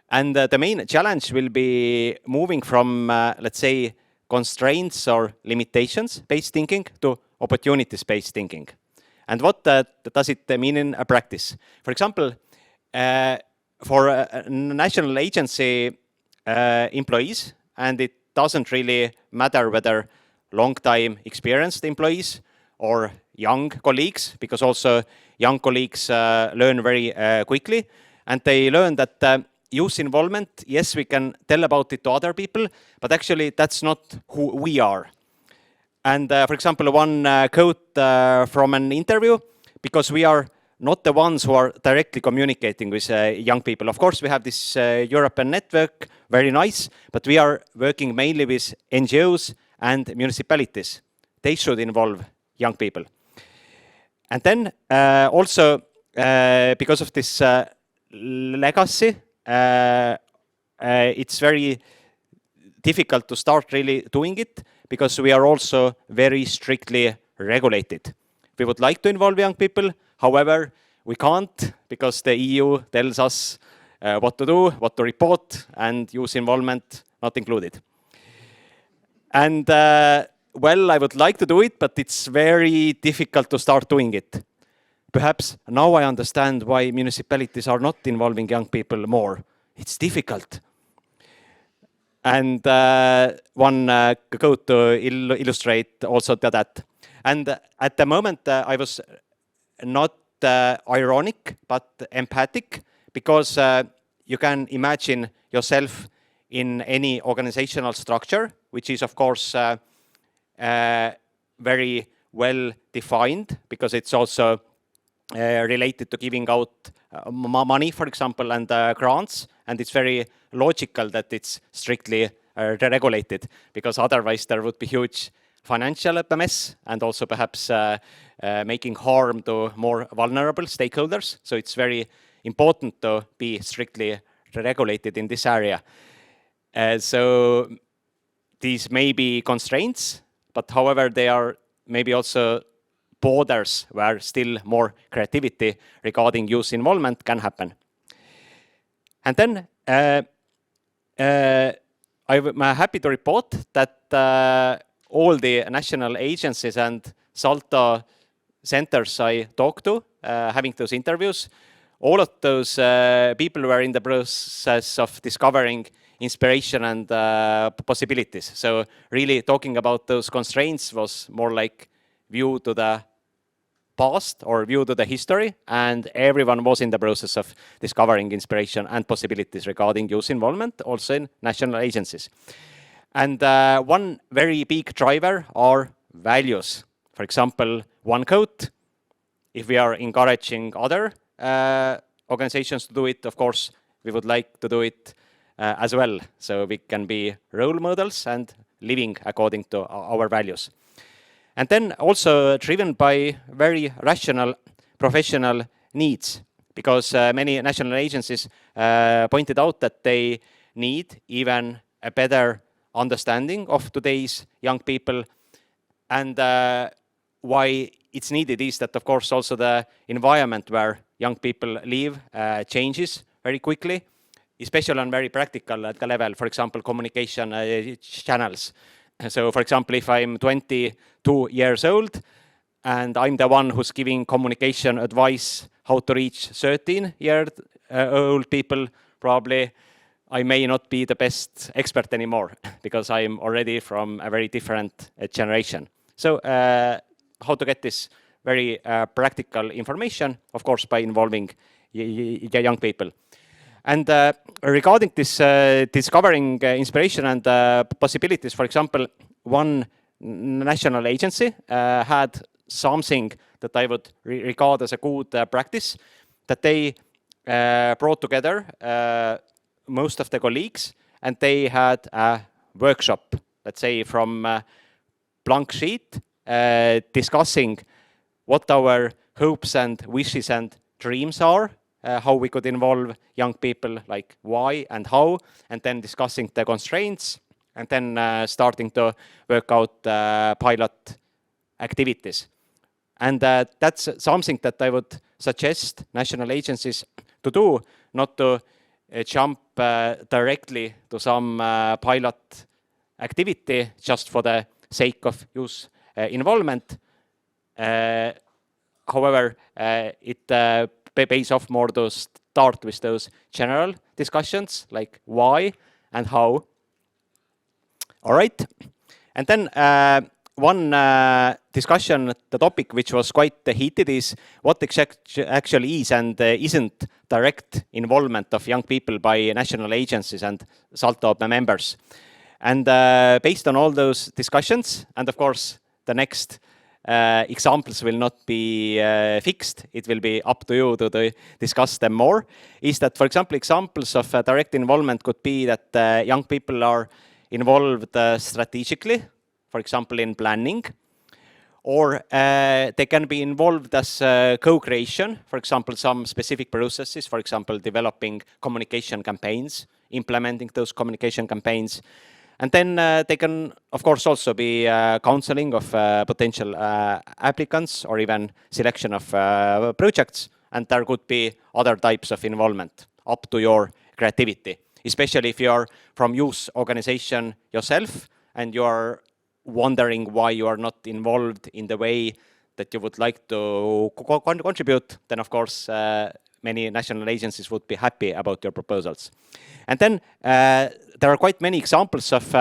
And the main challenge will be moving from, let's say, constraints or limitations-based thinking to opportunities-based thinking. And what does it mean in practice? For example, for a national agency employees, and it doesn't really matter whether long-time experienced employees or young colleagues, because also young colleagues learn very quickly, and they learn that youth involvement, yes, we can tell about it to other people, but actually that's not who we are. And for example, one quote from an interview, because we are not the ones who are directly communicating with young people. Of course, we have this European network, very nice, but we are working mainly with NGOs and municipalities. They should involve young people. And then also, because of this legacy, it's very difficult to start really doing it, because we are also very strictly regulated. We would like to involve young people, however, we can't, because the EU tells us what to do, what to report, and youth involvement not included. And well, I would like to do it, but it's very difficult to start doing it. Perhaps now I understand why municipalities are not involving young people more. It's difficult. And one quote to illustrate also that. And at the moment, I was not ironic, but empathic, because you can imagine yourself in any organizational structure, which is, of course, very well defined, because it's also related to giving out money, for example, and grants. And it's very logical that it's strictly regulated, because otherwise there would be huge financial mess, and also perhaps making harm to more vulnerable stakeholders. So it's very important to be strictly regulated in this area. So these may be constraints, but however, they are maybe also borders where still more creativity regarding youth involvement can happen. And then I'm happy to report that all the national agencies and SALTO centers I talked to, having those interviews, all of those people were in the process of discovering inspiration and possibilities. So really talking about those constraints was more like view to the past or view to the history, and everyone was in the process of discovering inspiration and possibilities regarding youth involvement, also in national agencies. And one very big driver are values. For example, one quote, if we are encouraging other organizations to do it, of course, we would like to do it as well. So we can be role models and living according to our values. And then also driven by very rational professional needs, because many national agencies pointed out that they need even a better understanding of today's young people, and why it's needed is that, of course, also the environment where young people live changes very quickly, especially on very practical level, for example, communication channels. So, for example, if I'm 22 years old and I'm the one who's giving communication advice how to reach 13-year-old people, probably I may not be the best expert anymore because I'm already from a very different generation. So how to get this very practical information, of course, by involving young people. And regarding this discovering inspiration and possibilities, for example, one national agency had something that I would regard as a good practice, that they brought together most of the colleagues, and they had a workshop, let's say from blank sheet, discussing what our hopes and wishes and dreams are, how we could involve young people, like why and how, and then discussing the constraints, and then starting to work out pilot activities. And that's something that I would suggest national agencies to do, not to jump directly to some pilot activity just for the sake of youth involvement. However, it pays off more to start with those general discussions, like why and how. All right. And then one discussion, the topic which was quite heated, is what actually is and isn't direct involvement of young people by national agencies and SALTO members. And based on all those discussions, and of course the next examples will not be fixed, it will be up to you to discuss them more, is that, for example, examples of direct involvement could be that young people are involved strategically, for example, in planning, or they can be involved as co-creation, for example, some specific processes, for example, developing communication campaigns, implementing those communication campaigns. And then they can, of course, also be counseling of potential applicants or even selection of projects. And there could be other types of involvement, up to your creativity, especially if you're from youth organization yourself and you're wondering why you are not involved in the way that you would like to contribute, then of course many national agencies would be happy about your proposals. And then there are quite many examples of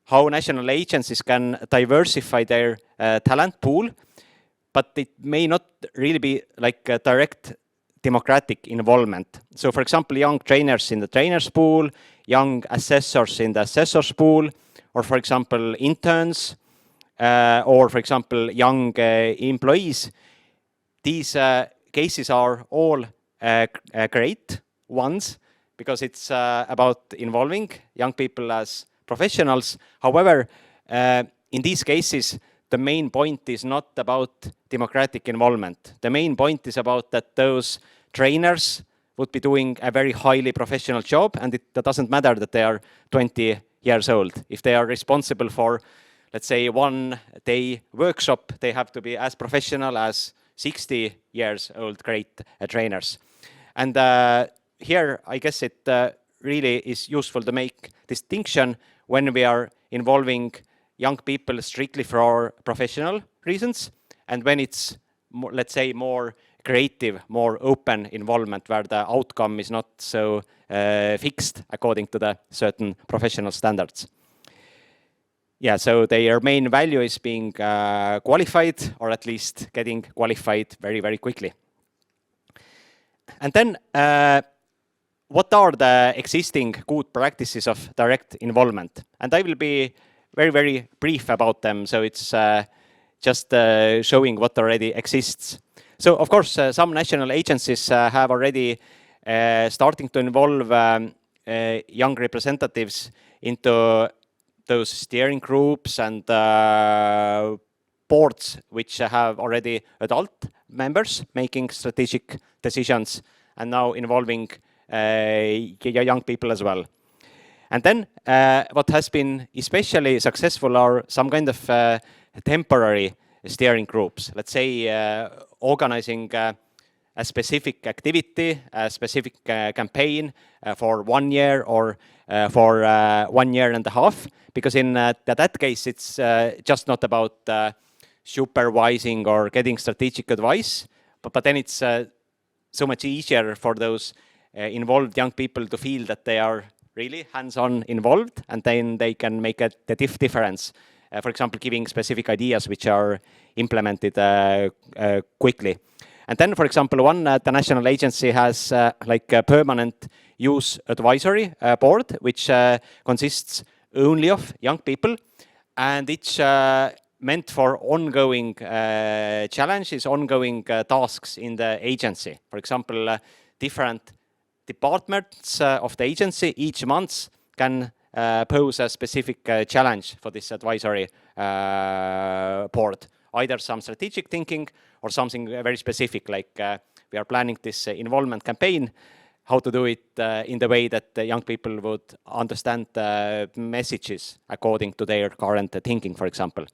how national agencies can diversify their talent pool, but it may not really be like a direct democratic involvement. So, for example, young trainers in the trainers pool, young assessors in the assessors pool, or, for example, interns, or, for example, young employees. These cases are all great ones because it's about involving young people as professionals. However, in these cases, the main point is not about democratic involvement. The main point is about that those trainers would be doing a very highly professional job, and it doesn't matter that they are 20 years old. If they are responsible for, let's say, 1 day workshop, they have to be as professional as 60 years old great trainers. And here, I guess it really is useful to make distinction when we are involving young people strictly for professional reasons, and when it's, more, let's say, more creative, more open involvement where the outcome is not so fixed according to the certain professional standards. Yeah, so their main value is being qualified, or at least getting qualified very, very quickly. And then what are the existing good practices of direct involvement? And I will be very, very brief about them, so it's just showing what already exists. So, of course, some national agencies have already starting to involve young representatives into those steering groups and boards which have already adult members making strategic decisions and now involving young people as well. And then what has been especially successful are some kind of temporary steering groups. Let's say organizing a specific activity, a specific campaign for 1 year or for 1 year and a half. Because in that case, it's just not about supervising or getting strategic advice, but then it's so much easier for those involved young people to feel that they are really hands-on involved, and then they can make the difference. For example, giving specific ideas which are implemented quickly. And then, for example, the national agency has like a permanent youth advisory board, which consists only of young people, and it's meant for ongoing challenges, ongoing tasks in the agency. For example, different departments of the agency each month can pose a specific challenge for this advisory board. Either some strategic thinking or something very specific, like we are planning this involvement campaign, how to do it in the way that the young people would understand the messages according to their current thinking, for example.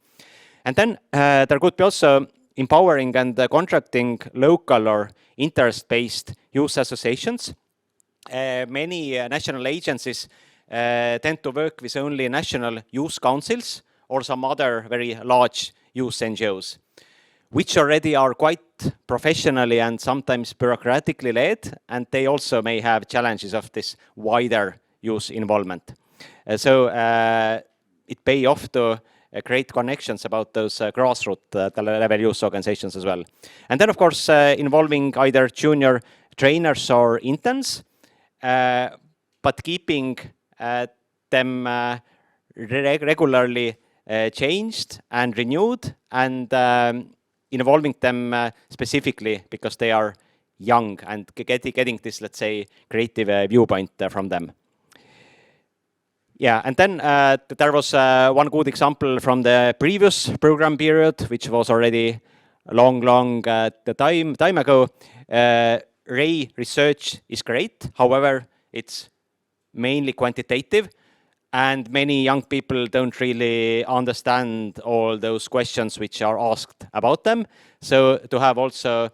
And then there could be also empowering and contracting local or interest-based youth associations. Many national agencies tend to work with only national youth councils or some other very large youth NGOs, which already are quite professionally and sometimes bureaucratically led, and they also may have challenges of this wider youth involvement. So it pays off to create connections about those grassroots level youth organizations as well. And then, of course, involving either junior trainers or interns, but keeping them regularly changed and renewed, and involving them specifically because they are young and getting this, let's say, creative viewpoint from them. Yeah, and then there was one good example from the previous program period, which was already long time ago. Ray research is great, however, it's mainly quantitative, and many young people don't really understand all those questions which are asked about them. So to have also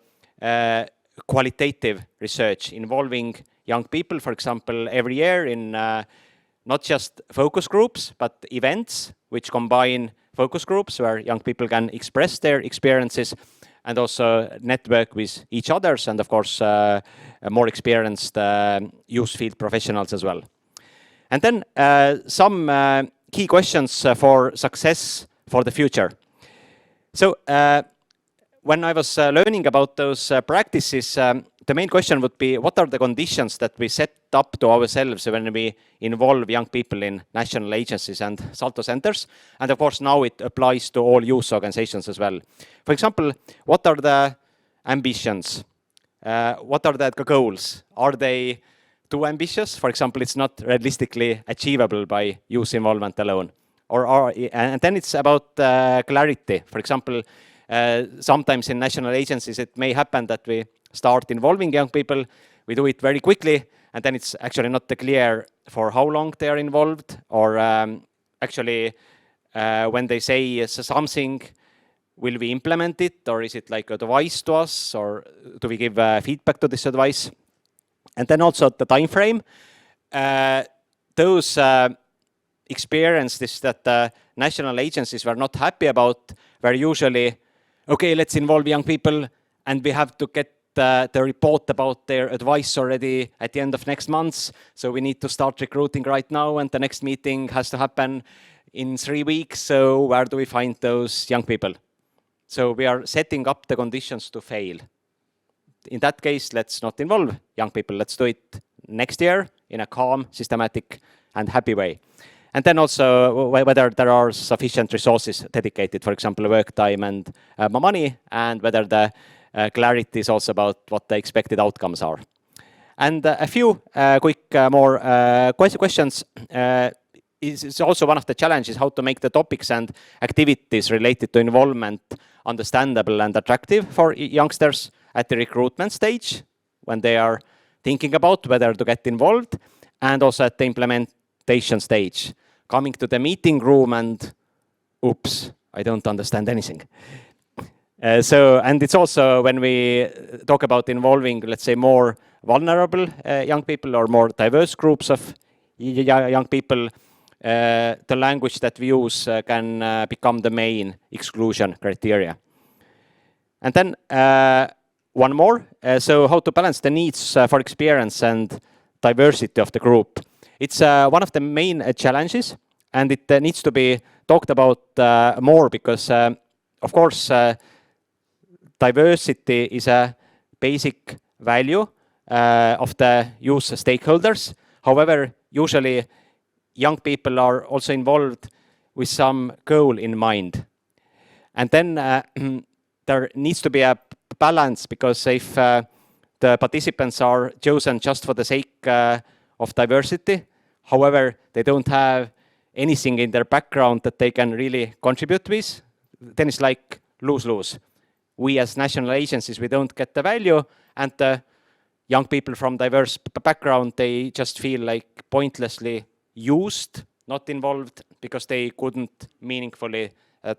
qualitative research involving young people, for example, every year in not just focus groups, but events which combine focus groups where young people can express their experiences and also network with each others, and of course more experienced youth field professionals as well. And then some key questions for success for the future. So when I was learning about those practices, the main question would be, what are the conditions that we set up to ourselves when we involve young people in national agencies and SALTO centers? And of course, now it applies to all youth organizations as well. For example, what are the ambitions? What are the goals? Are they too ambitious? For example, it's not realistically achievable by youth involvement alone. And then it's about clarity. For example, sometimes in national agencies, it may happen that we start involving young people, we do it very quickly, and then it's actually not clear for how long they are involved, or actually when they say something, will we implement it, or is it like advice to us, or do we give feedback to this advice? And then also the time frame. Those experiences that national agencies were not happy about were usually, okay, let's involve young people, and we have to get the report about their advice already at the end of next month. So we need to start recruiting right now, and the next meeting has to happen in 3 weeks. So where do we find those young people? So we are setting up the conditions to fail. In that case, let's not involve young people. Let's do it next year in a calm, systematic, and happy way. And then also whether there are sufficient resources dedicated, for example, work time and money, and whether the clarity is also about what the expected outcomes are. And a few quick more questions. Is also one of the challenges how to make the topics and activities related to involvement understandable and attractive for youngsters at the recruitment stage when they are thinking about whether to get involved, and also at the implementation stage, coming to the meeting room and oops, I don't understand anything. And it's also when we talk about involving, let's say, more vulnerable young people or more diverse groups of young people, the language that we use can become the main exclusion criteria. And then one more, so how to balance the needs for experience and diversity of the group. It's one of the main challenges, and it needs to be talked about more because, of course, diversity is a basic value of the youth stakeholders. However, usually young people are also involved with some goal in mind. And then there needs to be a balance, because if the participants are chosen just for the sake of diversity, however, they don't have anything in their background that they can really contribute with, then it's like lose-lose. We as national agencies, we don't get the value, and the young people from diverse background, they just feel like pointlessly used, not involved, because they couldn't meaningfully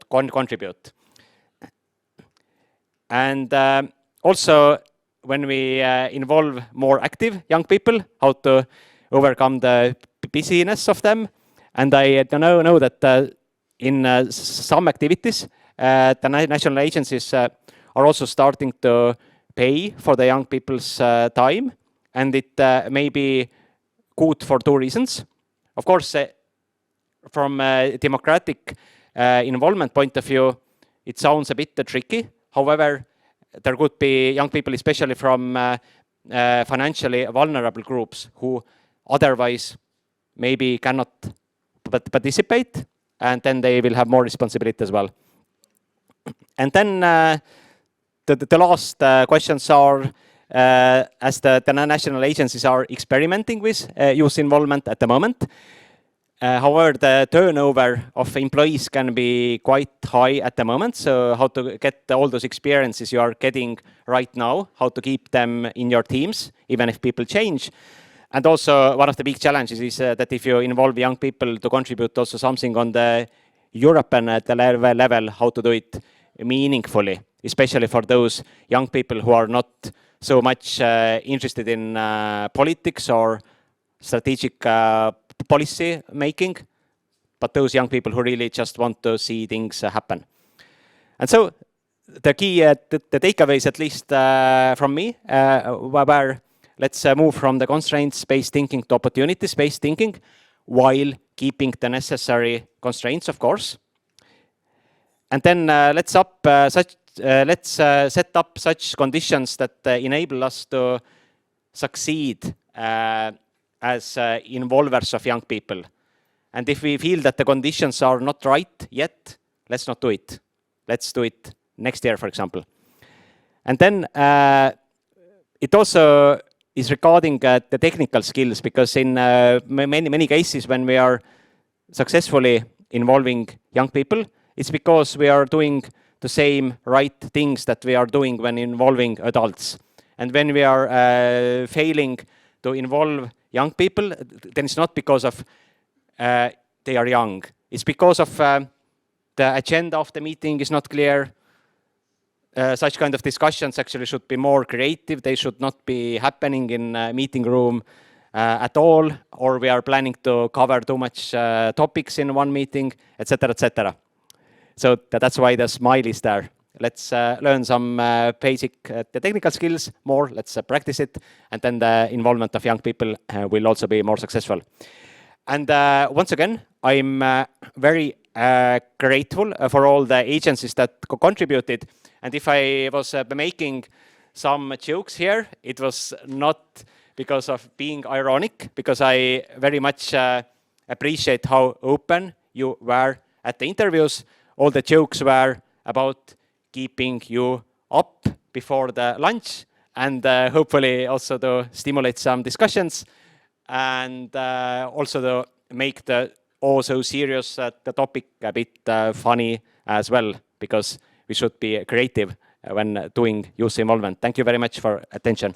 contribute. And also, when we involve more active young people, how to overcome the busyness of them. And I know that in some activities, the national agencies are also starting to pay for the young people's time, and it may be good for two reasons. Of course, from a democratic involvement point of view, it sounds a bit tricky. However, there could be young people, especially from financially vulnerable groups, who otherwise maybe cannot participate, and then they will have more responsibility as well. And then the last questions are, as the national agencies are experimenting with youth involvement at the moment. However, the turnover of employees can be quite high at the moment. So how to get all those experiences you are getting right now, how to keep them in your teams, even if people change. And also one of the big challenges is that if you involve young people to contribute also something on the European level, how to do it meaningfully, especially for those young people who are not so much interested in politics or strategic policy making, but those young people who really just want to see things happen. And so the key, the takeaways, at least from me, were let's move from the constraints-based thinking to opportunities-based thinking, while keeping the necessary constraints, of course. And then let's set up such conditions that enable us to succeed as involvers of young people. And if we feel that the conditions are not right yet, let's not do it. Let's do it next year, for example. And then it also is regarding the technical skills, because in many cases when we are successfully involving young people, it's because we are doing the same right things that we are doing when involving adults. And when we are failing to involve young people, then it's not because of they are young. It's because of the agenda of the meeting is not clear. Such kind of discussions actually should be more creative. They should not be happening in a meeting room at all, or we are planning to cover too much topics in one meeting, etc., etc. So that's why the smile is there. Let's learn some basic technical skills more, let's practice it, and then the involvement of young people will also be more successful. And once again, I'm very grateful for all the agencies that contributed. And if I was making some jokes here, it was not because of being ironic, because I very much appreciate how open you were at the interviews. All the jokes were about keeping you up before the lunch, and hopefully also to stimulate some discussions, and also to make the so serious the topic a bit funny as well, because we should be creative when doing youth involvement. Thank you very much for attention.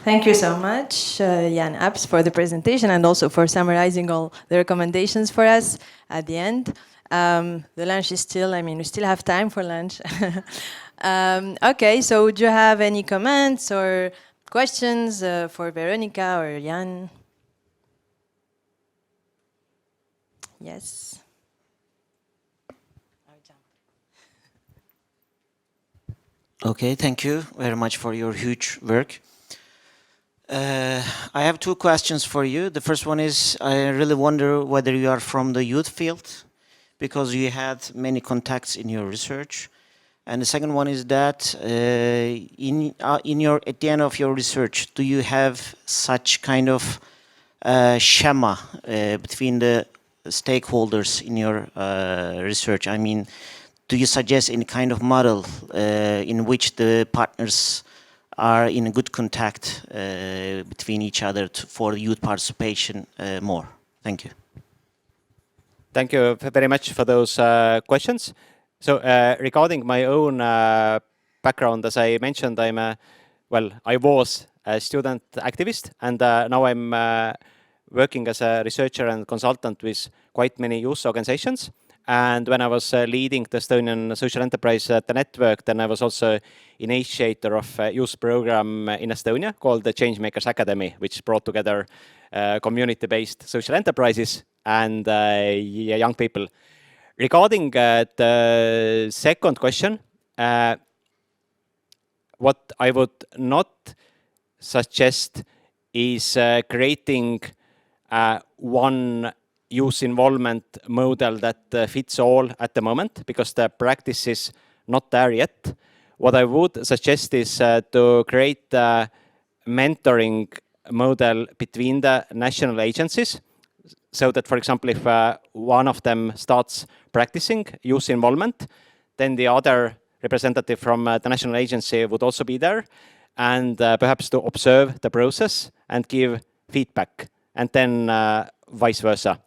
Thank you so much, Jaan Apps, for the presentation and also for summarizing all the recommendations for us at the end. The lunch is still, I mean, we still have time for lunch. Okay, so do you have any comments or questions for Veronica or Jaan? Yes. Okay, thank you very much for your huge work. I have two questions for you. The first one is, I really wonder whether you are from the youth field, because you had many contacts in your research. And the second one is that at the end of your research, do you have such kind of schema between the stakeholders in your research? I mean, do you suggest any kind of model in which the partners are in good contact between each other for youth participation more? Thank you. Thank you very much for those questions. So regarding my own background, as I mentioned, I was a student activist, and now I'm working as a researcher and consultant with quite many youth organizations. And when I was leading the Estonian social enterprise at the network, then I was also initiator of a youth program in Estonia called the Changemakers Academy, which brought together community-based social enterprises and young people. Regarding the second question, what I would not suggest is creating one youth involvement model that fits all at the moment, because the practice is not there yet. What I would suggest is to create a mentoring model between the national agencies, so that, for example, if one of them starts practicing youth involvement, then the other representative from the national agency would also be there, and perhaps to observe the process and give feedback, and then vice versa.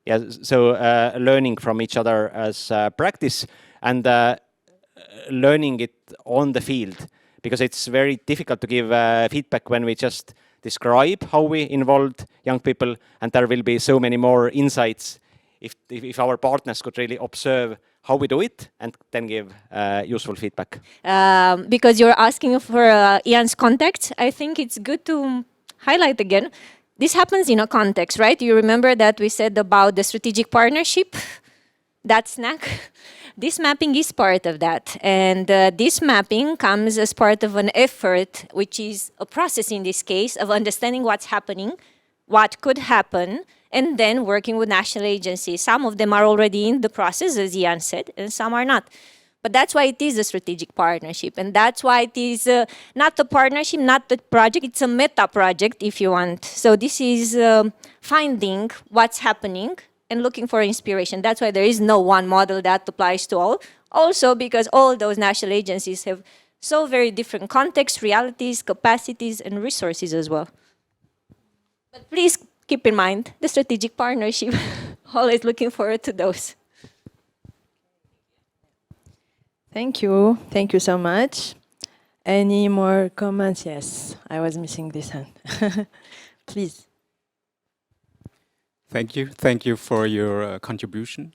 Yeah, so learning from each other as practice, and learning it on the field, because it's very difficult to give feedback when we just describe how we involved young people, and there will be so many more insights if our partners could really observe how we do it and then give useful feedback. Because you're asking for Jaan's context, I think it's good to highlight again. This happens in a context, right? You remember that we said about the strategic partnership, that snack? This mapping is part of that. And this mapping comes as part of an effort, which is a process in this case, of understanding what's happening, what could happen, and then working with national agencies. Some of them are already in the process, as Jaan said, and some are not. But that's why it is a strategic partnership. And that's why it is not a partnership, not a project, it's a meta project, if you want. So this is finding what's happening and looking for inspiration. That's why there is no one model that applies to all. Also because all those national agencies have so very different contexts, realities, capacities, and resources as well. But please keep in mind the strategic partnership. Always looking forward to those. Thank you. Thank you so much. Any more comments? Yes, I was missing this hand. Please. Thank you. Thank you for your contribution.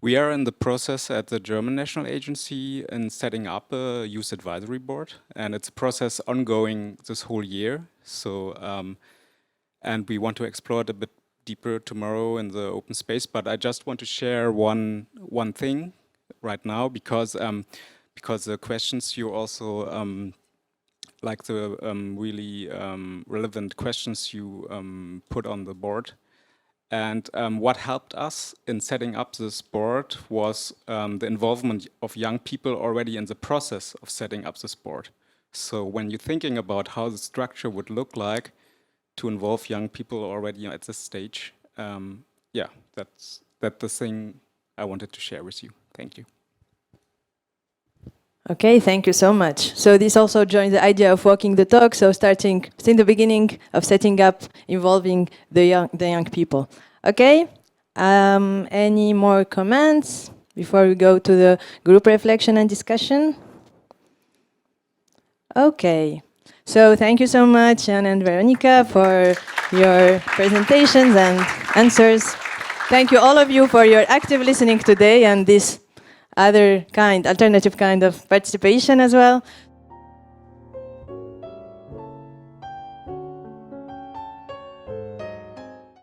We are in the process at the German National Agency in setting up a youth advisory board, and it's a process ongoing this whole year. So, and we want to explore it a bit deeper tomorrow in the open space. But I just want to share one thing right now, because the questions you also like the really relevant questions you put on the board. And what helped us in setting up this board was the involvement of young people already in the process of setting up this board. So when you're thinking about how the structure would look like to involve young people already at this stage, yeah, that's the thing I wanted to share with you. Thank you. Okay, thank you so much. So this also joins the idea of walking the talk. So starting in the beginning of setting up, involving the young people. Okay. Any more comments before we go to the group reflection and discussion? Okay. So thank you so much, Jaan and Veronica, for your presentations and answers. Thank you all of you for your active listening today and this other kind, alternative kind of participation as well.